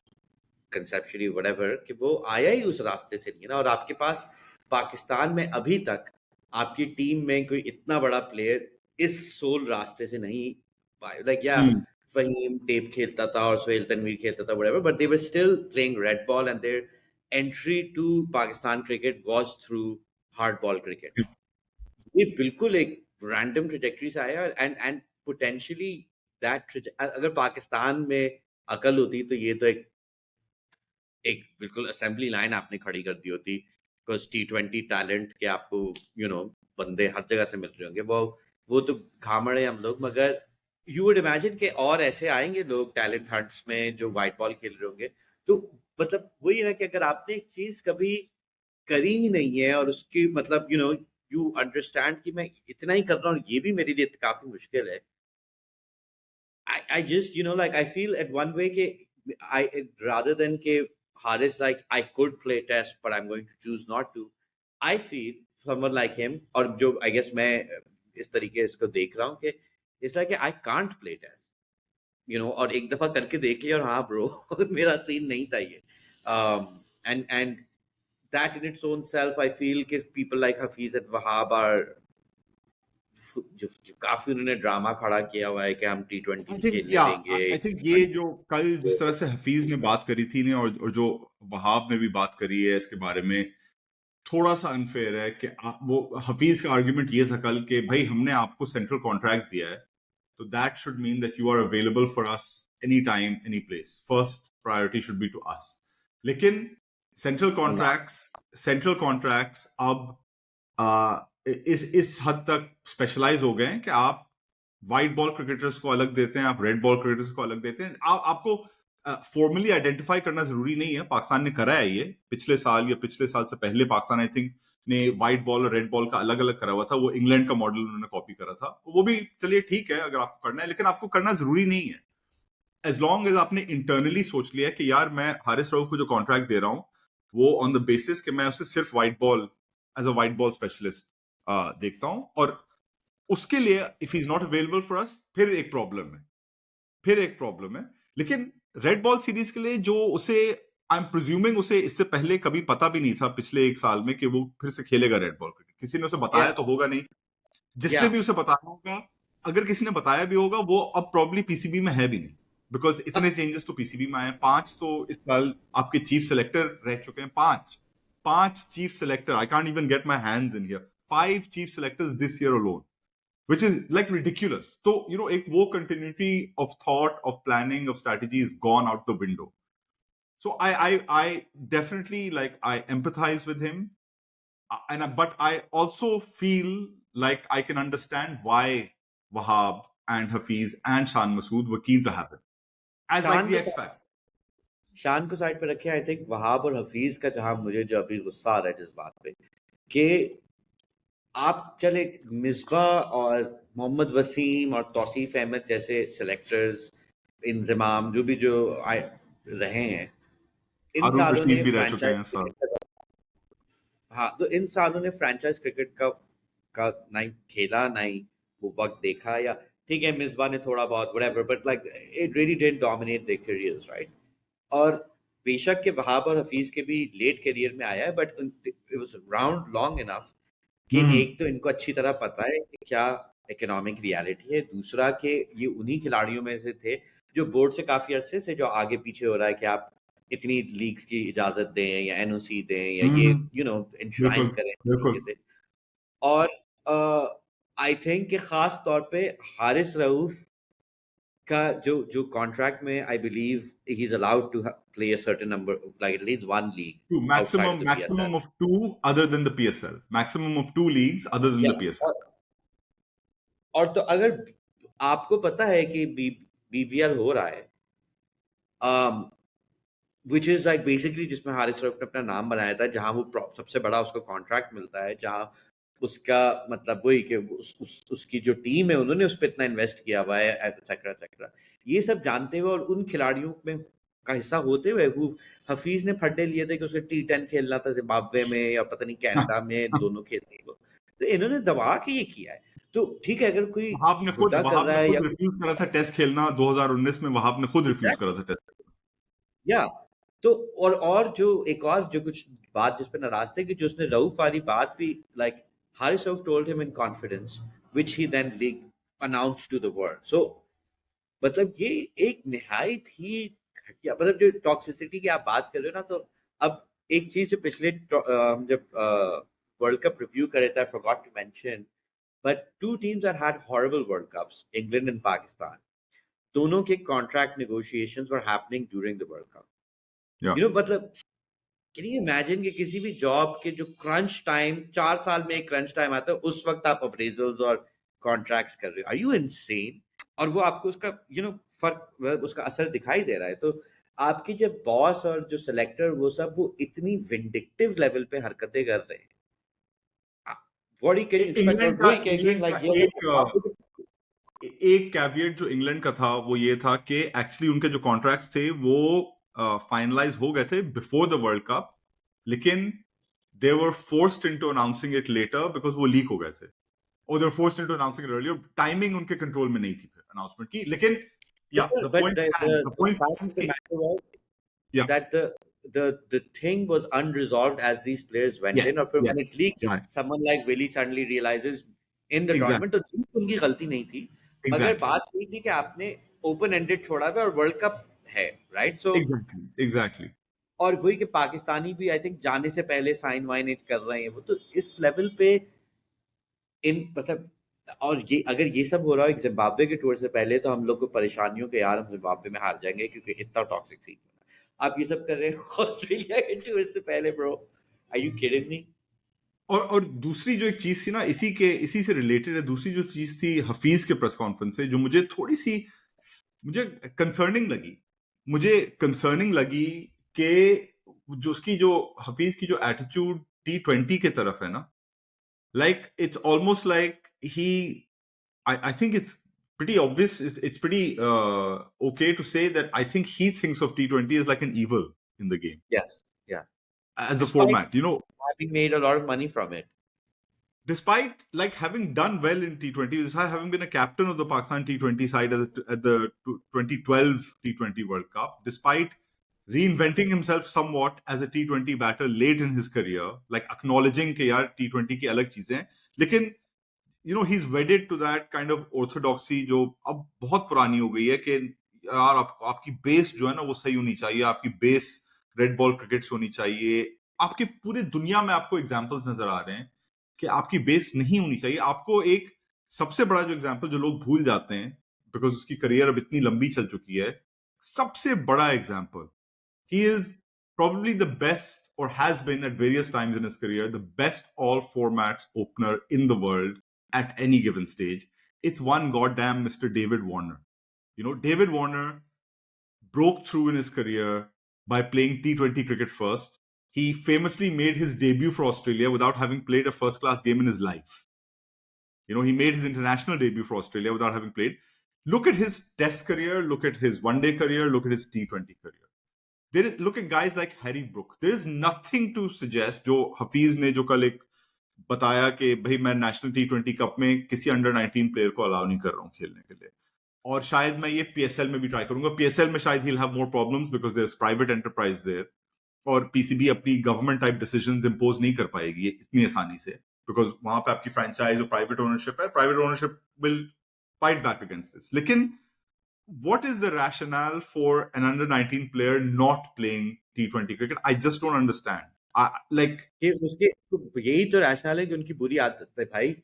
conceptually whatever कि वो आया ही उस रास्ते से नहीं है ना. और आपके पास पाकिस्तान में अभी तक आपकी टीम में कोई इतना बड़ा प्लेयर इस सोल रास्ते से नहीं पाया. लाइक या फहीम टेप खेलता था और सोहेल तनवीर खेलता था whatever, but they were still playing red ball and their entry to Pakistan cricket was through hard ball cricket. ये बिल्कुल एक रैंडम ट्रेजेक्टरी से आया एंड पोटेंशियली दैट अगर पाकिस्तान में अकल होती तो ये तो एक बिल्कुल असेंबली लाइन आपने खड़ी कर दी होती. बिकॉज T20 टैलेंट के आपको बंदे हर जगह से मिल रहे होंगे. वो तो घामड़े हम लोग, मगर यू वुड इमेजिन के और ऐसे आएंगे लोग टैलेंट हंट्स में जो व्हाइट बॉल खेल रहे होंगे. तो मतलब वही है ना कि अगर आपने एक चीज कभी करी ही नहीं है और उसकी मतलब यू अंडरस्टैंड कि मैं इतना ही कर रहा हूँ, ये भी मेरे लिए काफी मुश्किल है. I just like I feel at one way ke I rather than ke Haris like I could play test but I'm going to choose not to. I feel someone like him और जो I guess मैं इस तरीके इसको देख रहा हूँ कि it's like I can't play test और एक दफा करके देख लिया और हाँ ब्रो मेरा सीन नहीं था ये. And that in its own self I feel कि people like Hafiz and Wahab are जो काफी उन्होंने ड्रामा खड़ा किया हुआ है कि हम T20 खेलने देंगे. I think ये जो कल जिस तरह से हफीज ने बात करी थी ने और जो वहाब ने भी बात करी है इसके बारे में, थोड़ा सा अनफेयर है कि वो हफीज का आर्गुमेंट ये था कल कि भाई हमने आपको सेंट्रल कॉन्ट्रैक्ट दिया है तो that should mean that you are available for us any time any place. First priority should be to us. लेकिन सेंट्रल कॉन्ट्रैक्ट्स अब इस हद तक स्पेशलाइज हो गए हैं कि आप व्हाइट बॉल क्रिकेटर्स को अलग देते हैं, आप रेड बॉल क्रिकेटर्स को अलग देते हैं। आपको फॉर्मली आइडेंटिफाई करना जरूरी नहीं है। पाकिस्तान ने करा है ये पिछले साल या पिछले साल से पहले। पाकिस्तान आई थिंक ने व्हाइट बॉल और रेड बॉल का अलग अलग करा हुआ था। वो इंग्लैंड का मॉडल उन्होंने कॉपी करा था। वो भी चलिए ठीक है अगर आपको करना है, लेकिन आपको करना जरूरी नहीं है। एज लॉन्ग एज आपने इंटरनली सोच लिया कि यार मैं हारिस रऊफ को जो कॉन्ट्रैक्ट दे रहा हूँ वो ऑन द बेसिस कि मैं उसे सिर्फ white ball as a white ball specialist देखता हूँ, और उसके लिए if is not available for us, फिर एक प्रॉब्लम है। लेकिन रेड बॉल सीरीज के लिए जो उसे, आई एम प्रिज्यूमिंग उसे इससे पहले कभी पता भी नहीं था पिछले एक साल में कि वो फिर से खेलेगा रेड बॉल क्रिकेट। किसी ने उसे बताया या तो होगा नहीं। जिसने या भी उसे बताया होगा, अगर किसी ने बताया भी होगा, वो अब प्रॉब्ली पीसीबी में है भी नहीं, बिकॉज इतने चेंजेस तो पीसीबी में आए। 5 तो इस साल आपके चीफ सेलेक्टर रह चुके हैं। 5 chief selector, I can't even get my hands in here, 5 chief selectors this year alone, which is like ridiculous. So, एक वो continuity of thought, of planning, of strategy is gone out the window. So I definitely, like, I empathize with him, but I also feel like I can understand why Wahab and Hafiz and Shan Masood were keen to have him as like शान the को X factor. शान को side पे रखे, I think Wahab और हफीज का, जहां मुझे जो अभी गुस्सा आ रहा है जिस बात पे कि आप चले मिसबा और मोहम्मद वसीम और तौसीफ अहमद जैसे सेलेक्टर्स, इंजमाम जो भी जो आए रहे हैं, इन हारून सालों ने रशीद भी रह चुके फ्रेंचाइज हैं सर। क्रिकेट का, हाँ तो इन सालों ने फ्रेंचाइज क्रिकेट का ना ही खेला ना ही वो वक्त देखा, या ठीक है मिसबा ने थोड़ा बहुत whatever, but like it really didn't dominate their careers, right? और बेशक के वहाब और हफीज के भी लेट करियर में आया है, but it was around long enough कि हम्म एक तो इनको अच्छी तरह पता है कि क्या इकोनॉमिक रियलिटी है, दूसरा कि ये उन्हीं खिलाड़ियों में से थे जो बोर्ड से काफी अरसे से जो आगे पीछे हो रहा है कि आप इतनी लीग्स की इजाजत दें या एनओसी दें या ये हम्म, इंश्राइन बिल्कुल करें तरीके बिल्कुल। से। और आई थिंक कि खास तौर पे हारिस रऊफ का जो कॉन्ट्रैक्ट में I believe he is allowed to play a certain number, like at least one Two, league outside of maximum the maximum PSL. of 2 other than the PSL. Maximum of 2 leagues other than या the PSL. और तो अगर आपको पता है कि BBL हो रहा है, विच इज लाइक बेसिकली जिसमें हारिस रऊफ ने अपना नाम बनाया था, जहां वो सबसे बड़ा उसको कॉन्ट्रैक्ट मिलता है, जहां उसका मतलब वही कि उसकी जो टीम है उन्होंने उस पर इतना इन्वेस्ट किया हुआ है, एक्सेट्रा एक्सेट्रा। ये सब जानते हुए और उन खिलाड़ियों में का हिस्सा होते हुए हफीज ने फड्डे लिए थे कि उसके T10 खेलना था जिम्बाब्वे में या पता नहीं कनाडा में, दोनों खेलने को, तो इन्होंने दबा के ये किया है। तो ठीक है अगर कोई बुरा कर वहाब रहा ने है खुद या रिफ्यूज करा था टेस्ट खेलना 2019 में। वहाब ने खुद रिफ्यूज करा था टेस्ट। या तो और जो एक और जो कुछ बात जिस पे नाराज थे कि जो उसने रऊफ वाली बात भी, like Haris Rauf told him in confidence which he then leaked announced to the world. So मतलब ये एक निहायत ही घटिया, मतलब जो टॉक्सिसिटी की आप बात कर रहे हो ना, तो अब एक चीज जो पिछले जब वर्ल्ड कप रिव्यू करे थे, I forgot to mention, but two teams that had horrible world cups, England and Pakistan, दोनों के contract negotiations were happening during the world cup. या मतलब कैन यू इमेजिन कि किसी भी जॉब के जो क्रंच टाइम, 4 साल में एक क्रंच टाइम आता है, उस वक्त आप अप्रेजल्स और कॉन्ट्रैक्ट्स कर रहे हो? Are you insane? और वो आपको उसका फर्क, उसका असर दिखाई दे रहा है। तो आपके जब बॉस और जो सिलेक्टर वो सब वो इतनी विंडिक्टिव लेवल पे हरकतें कर रहे हैं, व्हाट यू कैन एक्सपेक्ट? और वही कहेंगे इंग्लैंड का लाइक एक कैविएट जो इंग्लैंड का था वो ये था कि एक्चुअली उनके जो कॉन्ट्रैक्ट्स थे वो फाइनलाइज हो गए थे बिफोर द वर्ल्ड कप, लेकिन they were forced into announcing it later because वो लीक हो गए थे, और they were forced into announcing it earlier. Timing उनके कंट्रोल में नहीं थी फिर अनाउंसमेंट की, लेकिन या the but point stands, the the point fact of stands the कि matter was या that the thing was unresolved as these players went yes in, or yes when it leaks, या someone like Willie suddenly realizes in the tournament, exactly तो जीत उनकी गलती नहीं थी, मगर exactly बात ये थी कि आपने ओपन एंडेड छोड़ा था और वर्ल्ड कप है, राइट? So exactly exactly. और वही कि पाकिस्तानी भी आई थिंक जाने से पहले साइन वाइन कर रहे हैं, वो तो इस लेवल पे इन मतलब, और ये अगर ये सब हो रहा है जिम्बाब्वे के टूर से पहले, तो हम लोग को परेशानियों के यार हम जिम्बाब्वे में हार जाएंगे क्योंकि इतना टॉक्सिक सीन। आप ये सब कर रहे हो ऑस्ट्रेलिया के टूर से पहले, bro, are you kidding me? और दूसरी जो एक चीज थी ना, इसी से रिलेटेड है, दूसरी जो चीज थी हफीज के प्रेस कॉन्फ्रेंस से, जो मुझे कंसर्निंग लगी कि जो उसकी जो हफीज की जो एटीट्यूड T20 के तरफ है ना, like it's almost like I think it's pretty obvious, it's pretty okay to say that I think he thinks of T20 as like an evil in the game Yes, yeah. as a Despite format, you know, having made a lot of money from it. despite like having done well in T20, despite having been a captain of the Pakistan T20 side at the 2012 T20 World Cup, despite reinventing himself somewhat as a T20 batter late in his career, like acknowledging कि यार T20 की अलग चीजें हैं, लेकिन you know he's wedded to that kind of orthodoxy जो अब बहुत पुरानी हो गई है कि यार आपकी बेस जो है ना वो सही होनी चाहिए, आपकी बेस रेड बॉल क्रिकेट होनी चाहिए। आपके पूरे दुनिया में आपको एग्जांपल्स नजर आ रहे हैं कि आपकी बेस नहीं होनी चाहिए। आपको एक सबसे बड़ा जो एग्जांपल जो लोग भूल जाते हैं, बिकॉज उसकी करियर अब इतनी लंबी चल चुकी है, सबसे बड़ा example, he is probably the best, or has been at various times in his career, the best all formats opener in the world at any given stage. It's one goddamn Mr. David Warner. You know, David Warner broke through in his career by playing T20 cricket first. He famously made his debut for Australia without having played a first class game in his life. You know, he made his international debut for Australia without having played. Look at his test career, look at his one-day career, look at his T20 career. Look at guys like Harry Brook. There is nothing to suggest, जो हफीज ने जो कल एक बताया कि भाई मैं national T20 cup में किसी अंडर 19 प्लेयर को अलाउ नहीं कर रहा हूँ खेलने के लिए, और शायद मैं ये PSL में भी ट्राई करूंगा। PSL में शायद he'll have more problems because there's private enterprise there, और PCB अपनी गवर्नमेंट टाइप डिसीजंस इंपोज नहीं कर पाएगी इतनी आसानी से, बिकॉज वहां पे आपकी फ्रेंचाइज और प्राइवेट ओनरशिप है, private ownership will fight back against this. लेकिन what is the rationale for an under 19 player not playing T20 cricket? I just don't understand. Like कि उसके तो यही तो रैशनल है कि उनकी बुरी आदत है भाई।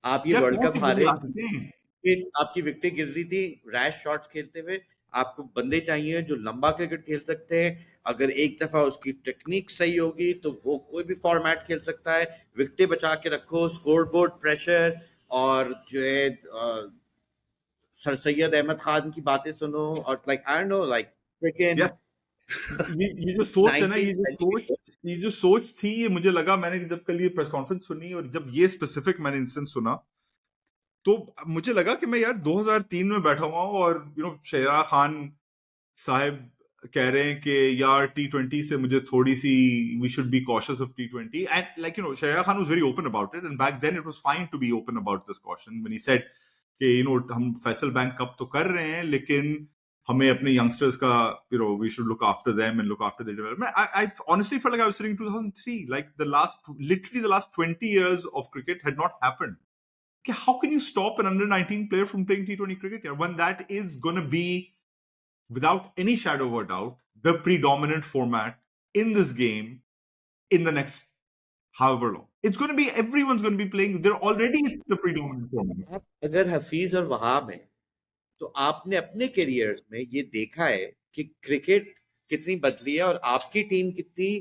आप ये यार वर्ल्ड कौन कप सी बुरी हारे, आदतें हैं? फिर आपकी विकेटें गिर रही थी रैश शॉट्स खेलते हुए। आपको बंदे चाहिए जो लंबा क्रिकेट खेल सकते हैं। अगर एक दफा उसकी टेक्निक सही होगी तो वो कोई भी फॉर्मेट खेल सकता है। विकेटें बचा के रखो, स्कोर बोर्ड प्रेशर, और जो है सर सैयद अहमद खान की बातें सुनो, और like I don't know, like fricking यार ये जो सोच है ना, 19th century। ये जो सोच थी, ये मुझे लगा, मैंने जब कल ये प्रेस कॉन्फ्रेंस सुनी और जब ये स्पेसिफिक मैंने इंस्टेंस सुना, तो मुझे लगा कि मैं यार 2003 में बैठा हुआ हूँ और यू नो शेरा खान साहब कह रहे हैं कि यार T20 से मुझे थोड़ी सी we should be cautious of T20, and like you know Shera Khan was very open about it, and back then it was fine to be open about this caution when he said कि you know हम Faisal bank cup तो कर रहे हैं, लेकिन हमें अपने youngsters का you know we should look after them and look after their development. I honestly felt like I was sitting 2003, like the last 20 years of cricket had not happened. How can you stop an under 19 player from playing T20 cricket when that is going to be, without any shadow of a doubt, the predominant format in this game in the next however long? It's going to be, everyone's going to be playing. They're already the predominant format. आप अगर हफीज और वहाब हैं तो आपने अपने career में ये देखा है कि क्रिकेट कितनी बदली है और आपकी टीम कितनी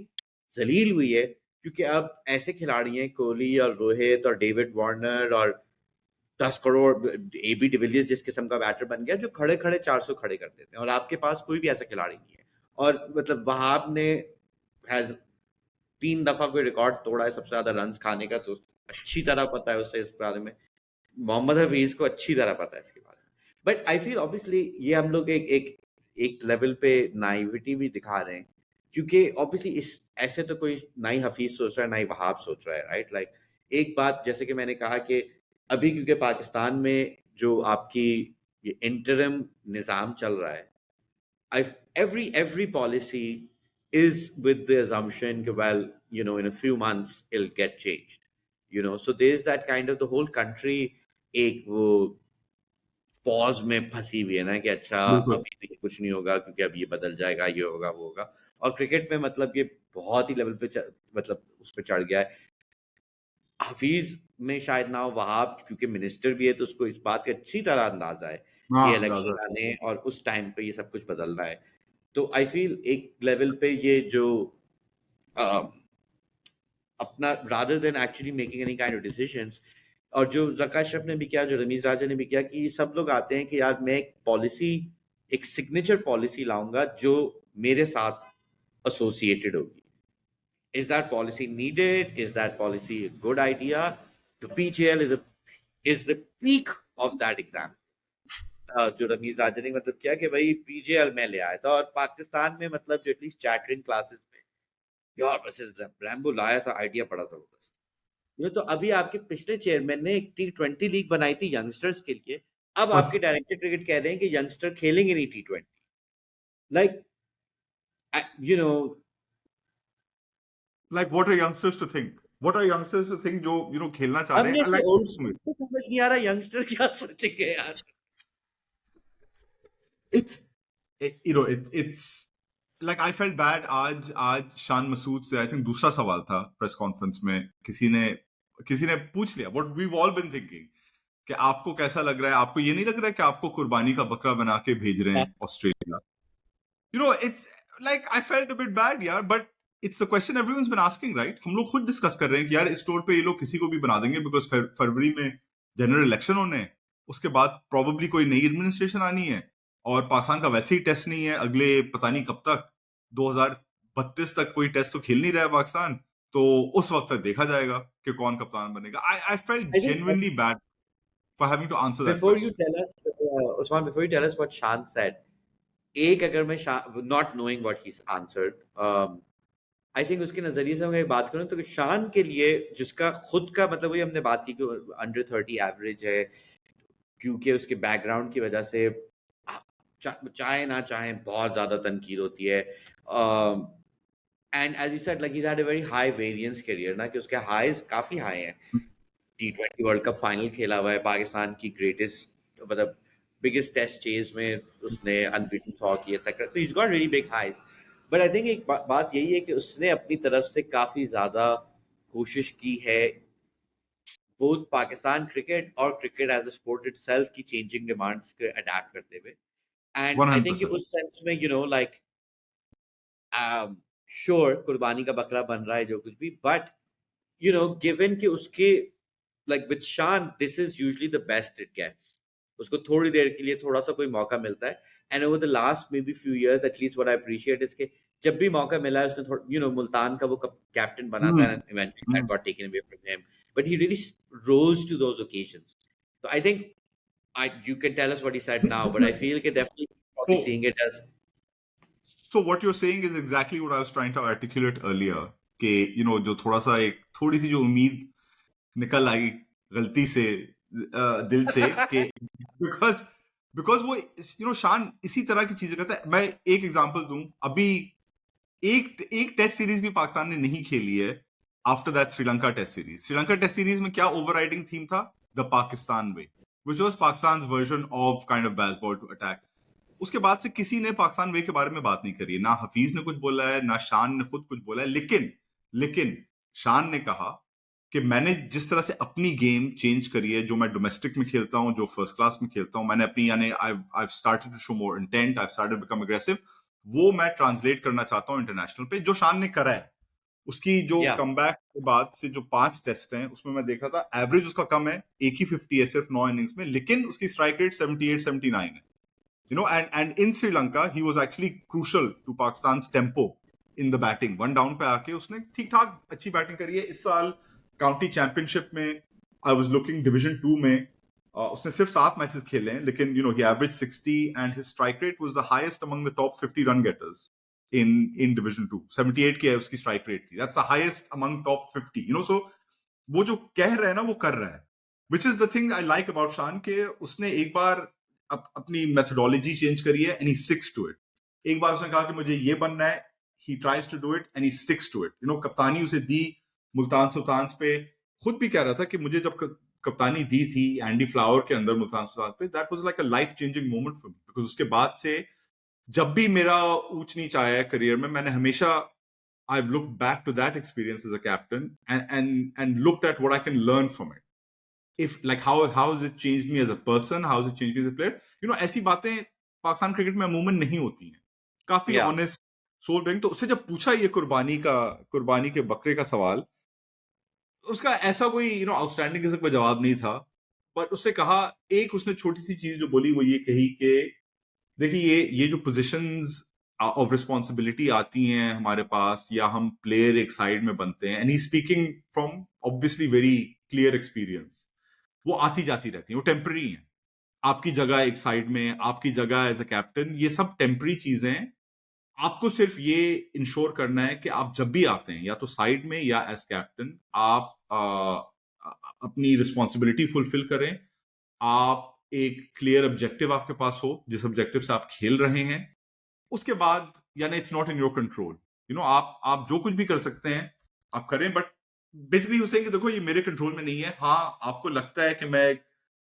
जलील हुई है, क्योंकि अब ऐसे खिलाड़ी हैं कोहली और रोहित और डेविड वार्नर और 10 करोड़ AB डिविलियर्स जिस किस्म का बैटर बन गया, जो खड़े खड़े 400 खड़े कर देते हैं, और आपके पास कोई भी ऐसा खिलाड़ी नहीं है। और मतलब वहाब ने हैज 3 दफा कोई रिकॉर्ड तोड़ा है सबसे ज्यादा रन खाने का, तो अच्छी तरह पता है उसे इस बारे में। मोहम्मद हफीज को अच्छी तरह पता है इसके बारे में। बट आई फील ऑब्वियसली ये हम लोग एक लेवल पे नाइविटी भी दिखा रहे हैं, क्योंकि ऑब्वियसली इस ऐसे तो कोई ना ही हफीज सोच रहा है ना ही वहाब सोच रहा है, राइट? लाइक एक बात जैसे कि मैंने कहा कि अभी क्योंकि पाकिस्तान में जो आपकी ये इंटरिम निज़ाम चल रहा है, every policy is with the assumption that, well, you know, in a few months it'll get changed, you know, so there's that kind of the whole country एक वो पॉज में फंसी हुई है ना कि अच्छा बिल्कुल। अभी तो कुछ नहीं होगा क्योंकि अब ये बदल जाएगा, ये होगा वो होगा। और क्रिकेट में मतलब ये बहुत ही लेवल पे मतलब उस पे चढ़ गया है। हफीज में शायद ना हो, वहाब क्योंकि मिनिस्टर भी है तो उसको इस बात का अच्छी तरह अंदाजा है हाँ, कि अंदाजा इलेक्शन आने और उस टाइम पे ये सब कुछ बदलना है। तो आई फील एक लेवल पे ये जो अपना rather than actually making any kind of decisions. और जो जका अशरफ ने भी किया, जो रमीज राजा ने भी किया, कि सब लोग आते हैं कि यार मैं एक पॉलिसी, एक सिग्नेचर पॉलिसी लाऊंगा जो मेरे साथ एसोसिएटेड होगी. Is that policy needed? Is that policy a good idea? The PJL is the peak of that exam. जो रमीज राजा ने मतलब किया कि भाई पीजेएल में ले आया था, और पाकिस्तान में मतलब जो एटलीस्ट चैटरिंग क्लासेस में यार बस रैम्बो लाया था, आइडिया पड़ा था बस. ये तो अभी आपके पिछले चेयरमैन ने एक T20 लीग बनाई थी यंगस्टर्स के लिए, अब और आपके डायरेक्टर क्रिकेट कह रहे हैं कि यंगस्टर खेलेंगे नहीं T20. Like you no, like what are youngsters to think? What are youngsters to think जो खेलना चाह अब रहे हैं? जैसे Like ओल्ड स्कूल को समझ नहीं आ रहा यंगस्टर क्या सोचेंगे यार. it's it's like I felt bad. आज शान मसूद से I think दूसरा सवाल था प्रेस कॉन्फ्रेंस में, किसी ने पूछ लिया what we've all been thinking, कि आपको कैसा लग रहा है, आपको ये नहीं लग रहा है कि आपको कुर्बानी का बकरा बना के भेज रहे हैं Australia? It's like I felt a bit bad यार, but it's the question everyone's been asking, right? हम लोग खुद डिस्कस कर रहे हैं कि यार इस टूर पे ये लोग किसी को भी बना देंगे बिकॉज फरवरी में जनरल इलेक्शन होने हैं, उसके बाद प्रोबेबली कोई नई एडमिनिस्ट्रेशन आनी है, और पाकिस्तान का वैसे ही टेस्ट नहीं है अगले पता नहीं कब तक, 2032 तक कोई टेस्ट तो खेल नहीं रहा है पाकिस्तान, तो उस वक्त तक देखा जाएगा कि कौन कप्तान बनेगा. I felt I think genuinely bad for having to answer that before you question. tell us, Usman, before you tell us what Shan said, एक अगर मैं not knowing what he's answered, I think उसके नजरिए से मैं एक बात करूं तो शान के लिए जिसका खुद का मतलब, वही हमने बात की कि अंडर 30 एवरेज है, क्योंकि उसके बैकग्राउंड की वजह से चाहे ना चाहे बहुत ज्यादा तनकीद होती है. And as you said, like he had a very high variance career ना, कि उसके हाईज काफी हाई हैं. T20 वर्ल्ड कप फाइनल खेला हुआ है, पाकिस्तान की ग्रेटेस्ट मतलब बिगेस्ट टेस्ट चेज में उसने अनबीटन 100 की एक्सेट्रा, तो he's got really big highs. But I think एक बात यही है कि उसने अपनी तरफ से काफी ज्यादा कोशिश की है बोथ पाकिस्तान क्रिकेट और cricket as a sport itself की चेंजिंग डिमांड्स के अडैप्ट करते हुए. And I think 100%. उस सेंस में लाइक श्योर कुर्बानी का बकरा बन रहा है जो कुछ भी, बट गिवन कि उसके like with Shan, this is usually the best it gets. उसको थोड़ी देर के लिए थोड़ा सा कोई मौका मिलता है. And over the last maybe few years, at least what I appreciate is कि जब भी मौका मिला है उसने थोड़ा मुल्तान का वो कैप्टन बना था, and eventually that got taken away from him. But he really rose to those occasions. So I think you can tell us what he said now, but I feel कि definitely probably So, seeing it as so what you're saying is exactly what I was trying to articulate earlier, कि जो थोड़ा सा एक थोड़ी सी जो उम्मीद निकल आई गलती से दिल से, कि बिकॉज वो शान इसी तरह की चीजें करता है. मैं एक एग्जांपल दूं, अभी एक टेस्ट सीरीज भी पाकिस्तान ने नहीं खेली है after that Sri Lanka test series में क्या ओवरराइडिंग थीम था? The Pakistan way, which was Pakistan version of kind of Bazball to attack. उसके बाद से किसी ने पाकिस्तान वे के बारे में बात नहीं करी है, ना हफीज ने कुछ बोला है, ना शान ने खुद कुछ बोला है. लेकिन शान ने कहा कि मैंने जिस तरह से अपनी गेम चेंज करी है, जो मैं डोमेस्टिक में खेलता हूं, जो फर्स्ट क्लास में खेलता हूं, मैंने अपनी I started to show more intent, I started become aggressive, वो मैं ट्रांसलेट करना चाहता हूं इंटरनेशनल पे, जो शान ने करा है. उसकी जो कमबैक के बाद से जो 5 टेस्ट हैं उसमें मैं देख रहा था, एवरेज उसका कम है, एक ही 50 है सिर्फ 9 इनिंग्स में, लेकिन उसकी स्ट्राइक रेट 78-79 है. And in Sri Lanka he was actually crucial to Pakistan's tempo in the batting. One down पे आके उसने ठीक ठाक अच्छी बैटिंग करी है. इस साल काउंटी चैंपियनशिप में आई वाज लुकिंग डिवीजन 2 में उसने सिर्फ 7 मैचेस खेले हैं, लेकिन he averaged 60 and his strike rate was the highest among the top 50 run getters in division 2. 78 की उसकी strike rate थी. That's the highest among top 50. So वो जो कह रहे हैं ना वो कर रहा है, which is the thing I like about Shan, के उसने एक बार अपनी मेथोडोलॉजी चेंज करी है and he sticks to it. एक बार उसने कहा कि मुझे ये बनना है, he tries to do it and he sticks to it. कप्तानी उसे दी मुल्तान सुल्तान पे, खुद भी कह रहा था कि मुझे जब कप्तानी दी थी एंडी फ्लावर के अंदर मुल्तान सुल्तान पे, that was like a life changing moment for me, because उसके बाद से जब भी मेरा ऊंच नीच आया है करियर में, मैंने हमेशा I've looked back to that experience as a captain and looked at what I can learn from it. If like how has it changed me as a person, how has it changed me as a player. ऐसी बातें Pakistan cricket में अमूमन नहीं होती हैं. काफी honest soul bearing. तो उससे जब पूछा ये कुर्बानी के बकरे का सवाल, उसका ऐसा कोई आउटस्टैंडिंग किस्म का जवाब नहीं था, बट उसने कहा, एक उसने छोटी सी चीज जो बोली वो ये कही कि देखिए ये जो पोजीशंस ऑफ रिस्पॉन्सिबिलिटी आती हैं हमारे पास, या हम प्लेयर एक साइड में बनते हैं, and he speaking from obviously very clear experience, वो आती जाती रहती हैं, वो टेम्पररी हैं। आपकी जगह एक साइड में, आपकी जगह एज अ कैप्टन, ये सब टेम्पररी चीजें हैं। आपको सिर्फ ये इंश्योर करना है कि आप जब भी आते हैं, या तो साइड में या एज कैप्टन, आप अपनी रिस्पॉन्सिबिलिटी फुलफिल करें। आप एक क्लियर ऑब्जेक्टिव आपके पास हो, जिस ऑब्जेक्टिव से आप खेल रहे हैं। उसके बाद यानी it's not in your control, आप जो कुछ भी कर सकते हैं आप करें, बट बेसिकली यू सेइंग कि देखो ये मेरे कंट्रोल में नहीं है। हाँ, आपको लगता है कि मैं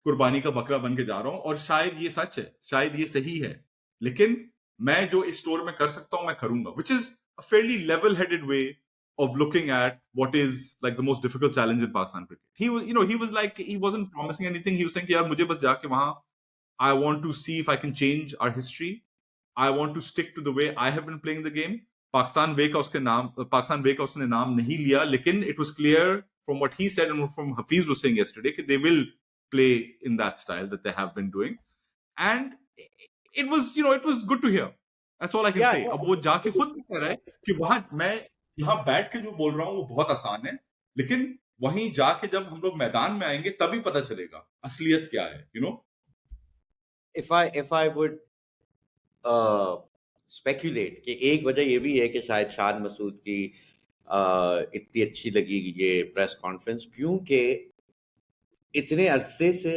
कुर्बानी का बकरा बन के जा रहा हूं, और शायद ये सच है, शायद ये सही है, लेकिन मैं जो इस स्टोर में कर सकता हूं मैं करूंगा, which is a fairly level headed way of looking at what is like the most difficult challenge in Pakistan cricket. He was like, he wasn't promising anything. He was saying कि यार मुझे बस जाके वहां, I want to see if I can change our history. I want to stick to the way I have been playing the game. Pakistan वे का उसने नाम नहीं लिया, लेकिन it was clear from what he said and from Hafiz was saying yesterday कि they will play in that style that they have been doing, and it was good to hear. That's all I can Yeah, say. अब वो जाके खुद भी कह रहा है कि वहां मैं यहाँ बैठ के जो बोल रहा हूँ वो बहुत आसान है, लेकिन वहीं जाके जब हम लोग मैदान में आएंगे तभी पता चलेगा असलियत क्या है, if I would स्पेक्यूलेट कि एक वजह ये भी है कि शायद शान मसूद की इतनी अच्छी लगी ये प्रेस कॉन्फ्रेंस, क्योंकि इतने अरसे से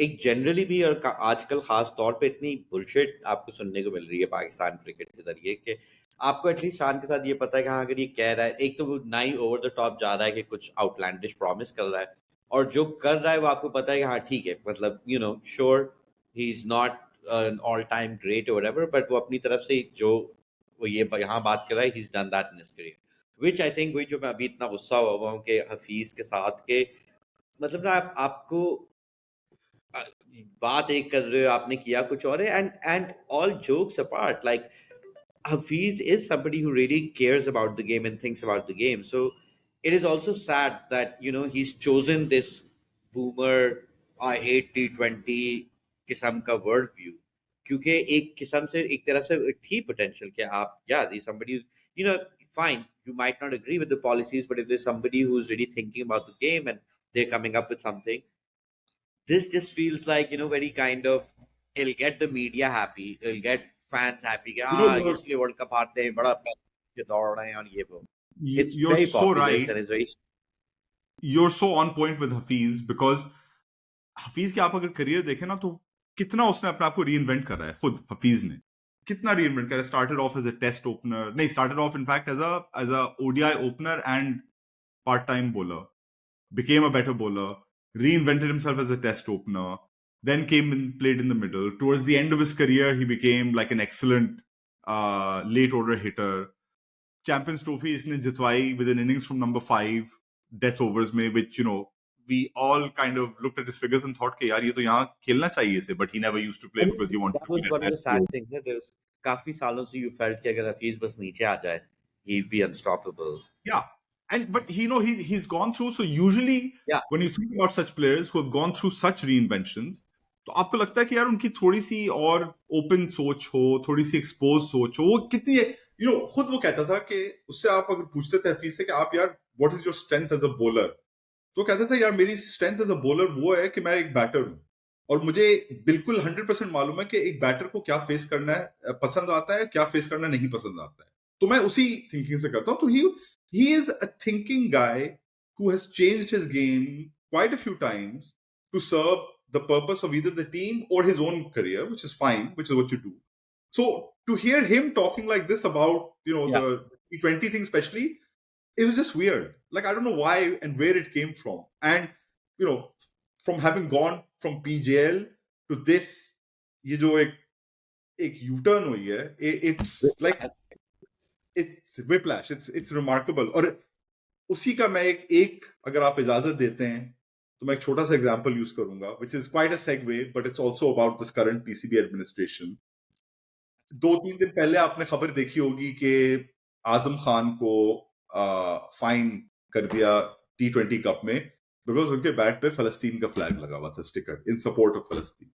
एक जनरली भी और आजकल खास तौर पे इतनी बुलशिट आपको सुनने को मिल रही है पाकिस्तान क्रिकेट के जरिए कि आपको एटलीस्ट शान के साथ ये पता है कि हाँ, अगर ये कह रहा है, एक तो वो ना ही ओवर द टॉप जा रहा है कि कुछ आउटलैंडिश प्रॉमिस कर रहा है, और जो कर रहा है वो आपको पता है कि हाँ ठीक है, मतलब sure he is not an all time great or whatever, but वो अपनी तरफ से जो वो ये यहाँ बात कर रहा है, he's done that in his career, which I think, वही जो मैं अभी इतना गुस्सा हुआ हूँ कि हफीज के साथ के, मतलब ना आपको अ, बात एक कर रहे हो, आपने किया कुछ और है, and all jokes apart, like Hafiz is somebody who really cares about the game and thinks about the game. So it is also sad that he's chosen this boomer I hate T20 किस्म का world view, क्योंकि एक किस्म से एक तरफ से थी पोटेंशियल कि आप there's somebody, fine, you might not agree with the policies, but if there's somebody who's really thinking about the game and they're coming up with something, this just feels like very kind of, it'll get the media happy, it'll get fans happy कि you know हाँ you're इसलिए world cup हारते हैं, बड़ा पैसे दौड़ रहे हैं और ये वो, it's you're very so populist right. and it's very You're so on point with Hafiz, because Hafeez के आप अगर करियर देखें ना, तो कितना उसने अपने आप को री इन्वेंट कर रहा है, खुद हफीज ने कितना री इन्वेंट कर रहा है। Started off as a test opener, नहीं, started off in fact as a ODI opener and part time bowler, became a better bowler, reinvented himself as a test opener, then came and played in the middle. Towards the end of his career, he became like an excellent late order hitter. Champions Trophy इसने जितवाई with an innings from number 5 death overs में, which we all kind of looked at his figures and thought कि यार ये तो यहाँ खेलना चाहिए इसे, but he never used to play I because mean, he wanted that to was be one at of the that sad field. things that there was काफी सालों से you felt कि अगर हफीज बस नीचे आ जाए, he'd be unstoppable. Yeah, and but he's gone through. So usually Yeah, when you think about such players who have gone through such reinventions, तो आपको लगता है कि यार उनकी थोड़ी सी और ओपन सोच हो, थोड़ी सी एक्सपोज सोच हो। वो कितनी खुद वो कहता था कि उससे आप अगर पूछते थे हफीज से कि आप यार what is your strength as a bowler, तो कहता था यार मेरी स्ट्रेंथ एज अ बॉलर वो है कि मैं एक बैटर हूं, और मुझे बिल्कुल 100% मालूम है कि एक बैटर को क्या फेस करना है पसंद आता है, क्या फेस करना नहीं पसंद आता है, तो मैं उसी थिंकिंग से करता हूं। तो he is a thinking guy who has changed his game quite a few times to serve the purpose of either the team or his own career, which is fine, which is what you do. So to hear him talking like this about yeah. the T20 thing especially, it was just weird. Like I don't know why and where it came from. And from having gone from PJL to this, ये जो एक U-turn हुई है, it's like it's whiplash. It's remarkable. और उसी का मैं एक अगर आप इजाजत देते हैं तो मैं एक छोटा सा एग्जांपल यूज करूंगा, which is quite a segue, but it's also about this current PCB administration. 2-3 दिन पहले आपने खबर देखी होगी कि आजम खान को फाइन कर दिया T20 कप में, बिकॉज उनके बैट पे फलस्तीन का फ्लैग लगा हुआ था, स्टिकर इन सपोर्ट ऑफ फलस्तीन।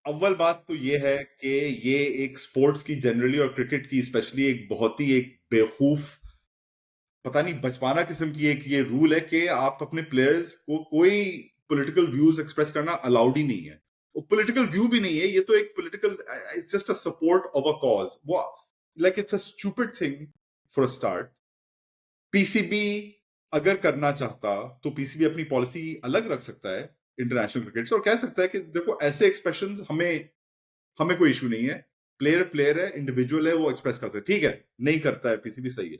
अव्वल बात तो ये है कि ये एक स्पोर्ट्स की जनरली और क्रिकेट की स्पेशली एक बहुत ही एक बेवकूफ, पता नहीं बचपना किस्म की एक ये रूल है कि आप अपने प्लेयर्स को कोई पॉलिटिकल व्यूज एक्सप्रेस करना अलाउड ही नहीं है। वो पॉलिटिकल व्यू भी नहीं है, ये तो एक political, it's just a support of a cause, वो like it's a stupid thing for a start. PCB अगर करना चाहता तो पीसीबी अपनी पॉलिसी अलग रख सकता है इंटरनेशनल क्रिकेट से और कह सकता है कि देखो ऐसे एक्सप्रेशंस हमें हमें कोई इशू नहीं है, प्लेयर प्लेयर है, इंडिविजुअल है, वो एक्सप्रेस कर सकते, ठीक है, नहीं करता है पीसीबी, सही है।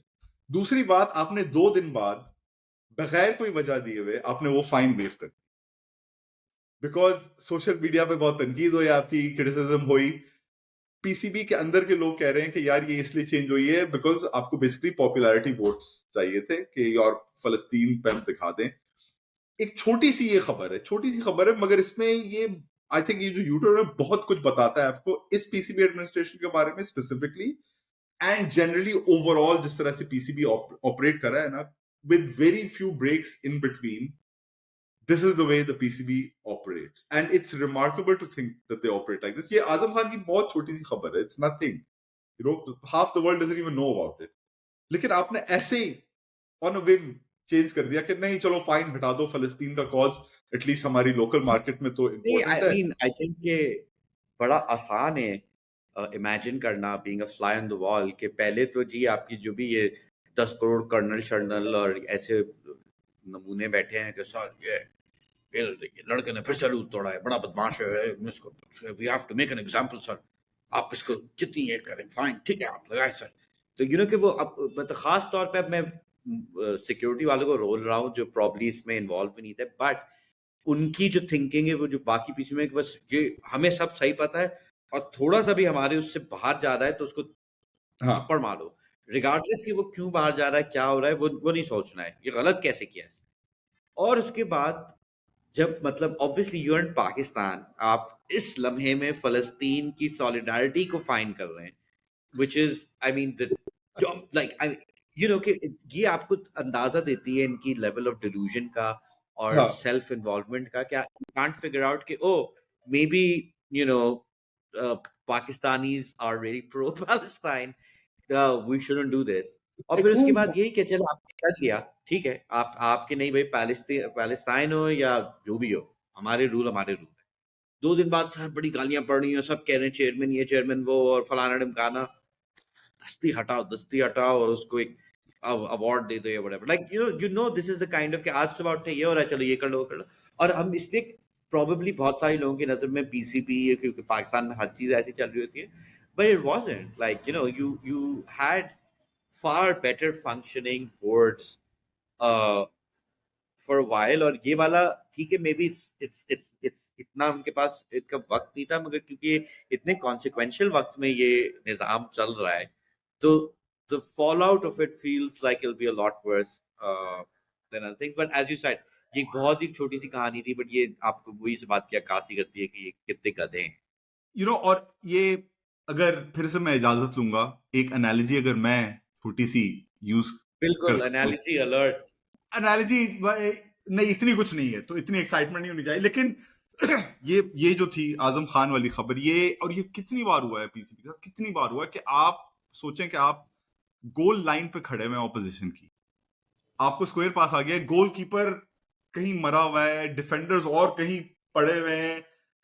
दूसरी बात, आपने 2 दिन बाद बगैर कोई वजह दिए हुए आपने वो फाइन वेव कर दी, बिकॉज सोशल मीडिया पे बहुत तनकीद हुई, आपकी क्रिटिसिज्म हुई, पीसीबी के अंदर के लोग कह रहे हैं कि यार ये इसलिए चेंज हुई है बिकॉज आपको बेसिकली पॉपुलैरिटी वोट्स चाहिए थे कि और फलस्तीन पे दिखा दें। एक छोटी सी ये खबर है, छोटी सी खबर है, मगर इसमें ये आई थिंक ये जो यूट्यूब है बहुत कुछ बताता है आपको इस पीसीबी एडमिनिस्ट्रेशन के बारे में स्पेसिफिकली, एंड जनरली ओवरऑल जिस तरह से पीसीबी ऑपरेट कर रहा है ना, with very few breaks in between, this is the way the PCB operates, and it's remarkable to think that they operate like this. ये आजम खान की बहुत छोटी सी खबर है, it's nothing, you know, half the world doesn't even know about it, लेकिन आपने ऐसे ही on a Vim change कर दिया कि नहीं चलो फाइन हटा दो, फलस्तीन का कॉज एटलीस्ट हमारी लोकल मार्केट में तो नहीं, इम्पोर्टेंट आई है। मीन आई थिंक ये बड़ा आसान है इमेजिन करना, being a fly on the wall, कि पहले तो जी आपकी जो भी ये 10 करोड़ कर्नल शर्नल और ऐसे नमूने बैठे हैं कि सर ये लड़के ने फिर सैल्यूट तोड़ा है, बड़ा बदमाश है इसको, we have to make an example sir, आप इसको जितनी ये करें फाइन, ठीक है आप लगाए सर। तो यू नो कि वो अब मतलब खास तौर पे अब मैं सिक्योरिटी वालों को रोल रहा हूँ जो प्रॉब्ली इसमें इन्वॉल्व भी नहीं थे, बट उनकी जो थिंकिंग है वो जो बाकी पीछे में कि बस ये हमें सब सही पता है और थोड़ा सा भी हमारे उससे बाहर जा रहा है तो उसको हाँ, थप्पड़ मारो, रिगार्डलेस कि वो क्यों बाहर जा रहा है, क्या हो रहा है, वो नहीं सोचना है ये गलत कैसे किया है। और उसके बाद जब मतलब ऑब्वियसली यू एंड पाकिस्तान, आप इस लम्हे में फलस्तीन की सॉलिडारिटी को फाइन कर रहे हैं, which is I mean the like I you know कि ये आपको अंदाजा देती है इनकी लेवल ऑफ डिल्यूजन का और हाँ, सेल्फ इन्वॉल्वमेंट का, क्या कांट फिगर आउट कि oh maybe you know Pakistanis are very pro Palestine, we shouldn't do this. और फिर उसके बाद यही कि चलो आपने कर लिया, ठीक है, आप आपके नहीं भाई, पैलेस्टाइन हो या जो भी हो, हमारे रूल हमारे रूल है। 2 दिन बाद सर बड़ी गालियां पड़ रही हैं, सब कह रहे हैं चेयरमैन ये चेयरमैन वो और फलाना ढिमकाना, दस्ती हटाओ और उसको एक अवार्ड दे दो या whatever, like you know this is the kind of कि आज सुबह उठे ये हो रहा है, चलो ये कर लो वो कर लो। और हम इसलिए probably बहुत सारे लोगों की नजर में पीसीबी, क्योंकि पाकिस्तान में हर चीज ऐसी चल रही होती है, but it wasn't like you had far better functioning boards uh, for a while। और ये वाला ठीक है, मे बी इट्स इतना उनके पास इनका वक्त नहीं था, मगर क्योंकि इतने कॉन्सिक्वेंशियल वक्त में ये निजाम चल रहा है, तो the fallout of it feels like it'll be a lot worse than other things, but as you said ये एक बहुत ही छोटी सी कहानी थी, बट ये आपको वही से बात की अक्कासी करती है कि ये कितने गधे हैं। यू नो, और ये अगर फिर से मैं इजाजत लूंगा, एक एनालॉजी अगर मैं छोटी सी यूज कर बिल्कुल, सकता हूँ, एनालिजी अलर्ट। एनालॉजी नहीं, इतनी कुछ नहीं है तो इतनी एक्साइटमेंट नहीं होनी चाहिए, लेकिन ये जो थी आजम खान वाली खबर, ये और ये कितनी बार हुआ है पीसीबी के साथ, कितनी बार हुआ है कि आप सोचें कि आप गोल लाइन पे खड़े हुए हैं ऑपोजिशन की, आपको स्क्वायर पास आ गया, गोलकीपर कहीं मरा हुआ है, डिफेंडर्स और कहीं पड़े हुए हैं,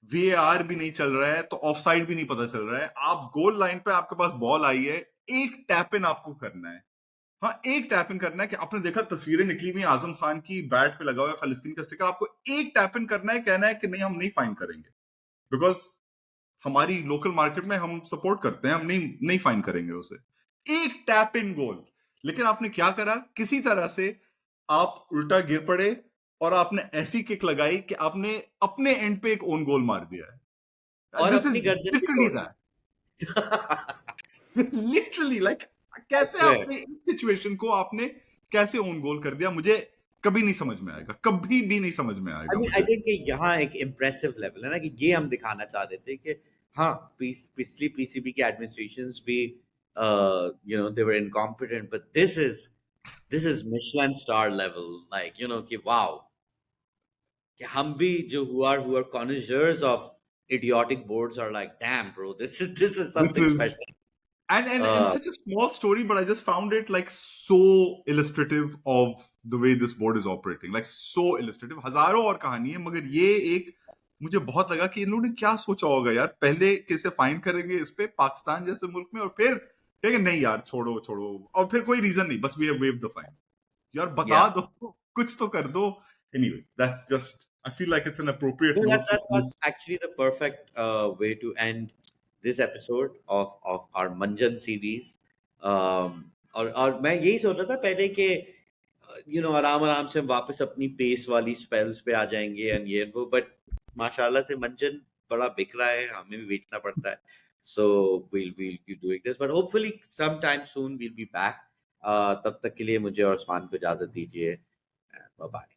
वीएआर भी नहीं चल रहा है, तो ऑफसाइड भी नहीं पता चल रहा है, आप गोल लाइन पे, आपके पास बॉल आई है, एक टैप इन आपको करना है। हाँ, एक टैप इन करना है कि आपने देखा तस्वीरें निकली हुई आजम खान की, बैट पे लगा हुआ है फलस्तीन का स्टिकर, आपको एक टैप इन करना है, कहना है कि नहीं हम नहीं फाइन करेंगे, बिकॉज हमारी लोकल मार्केट में हम सपोर्ट करते हैं, हम नहीं फाइन करेंगे उसे, एक टैप इन गोल। लेकिन आपने क्या करा, किसी तरह से आप उल्टा गिर पड़े और आपने ऐसी किक लगाई कि आपने अपने एंड पे एक ओन गोल मार दिया है। और दिस अपनी इज गर्दन भी लिटरली तोड़ दी। दैट, लिटरली लाइक कैसे आपने इस सिचुएशन को आपने कैसे ओन गोल कर दिया, मुझे कभी नहीं समझ में आएगा, कभी भी नहीं समझ में आएगा आई मुझे। थिंक कि यहाँ एक इम्प्रेसिव लेवल है ना, कि ये हम दिखाना चाहते थे कि हाँ पिछली पीसीबी की एडमिनिस्ट्रेशंस भी they were incompetent, but this is this is Michelin star level, like, you know, कि wow, कि हम भी जो who are connoisseurs of idiotic boards are like, damn bro, this is This something is special. and uh such a small story, but I just found it like so illustrative of the way this board is operating. Like so illustrative. हजारों और कहानी है, मगर ये एक मुझे बहुत लगा कि इन लोगों ने क्या सोचा होगा यार, पहले कैसे फाइन करेंगे इस पे पाकिस्तान जैसे मुल्क में, और फिर कहेंगे नहीं यार छोड़ो छोड़ो, और फिर कोई रीजन नहीं, बस we have waived the fine. यार बता yeah. दो, कुछ तो कर दो। Anyway, that's just, I feel like it's an appropriate No, note to end. that's actually the perfect way to end this episode of our Manjan series. और मैं यही सोच रहा था पहले कि यू नो आराम आराम से हम वापस अपनी पेस वाली स्पेल्स पे आ जाएंगे एंड ये वो, बट माशाल्लाह से मंजन बड़ा बिक रहा है, हमें भी बेचना पड़ता है, सो we'll keep doing this, but hopefully sometime soon we'll be back. तब तक के लिए मुझे और उस्मान को इजाजत दीजिए, बाय बाय।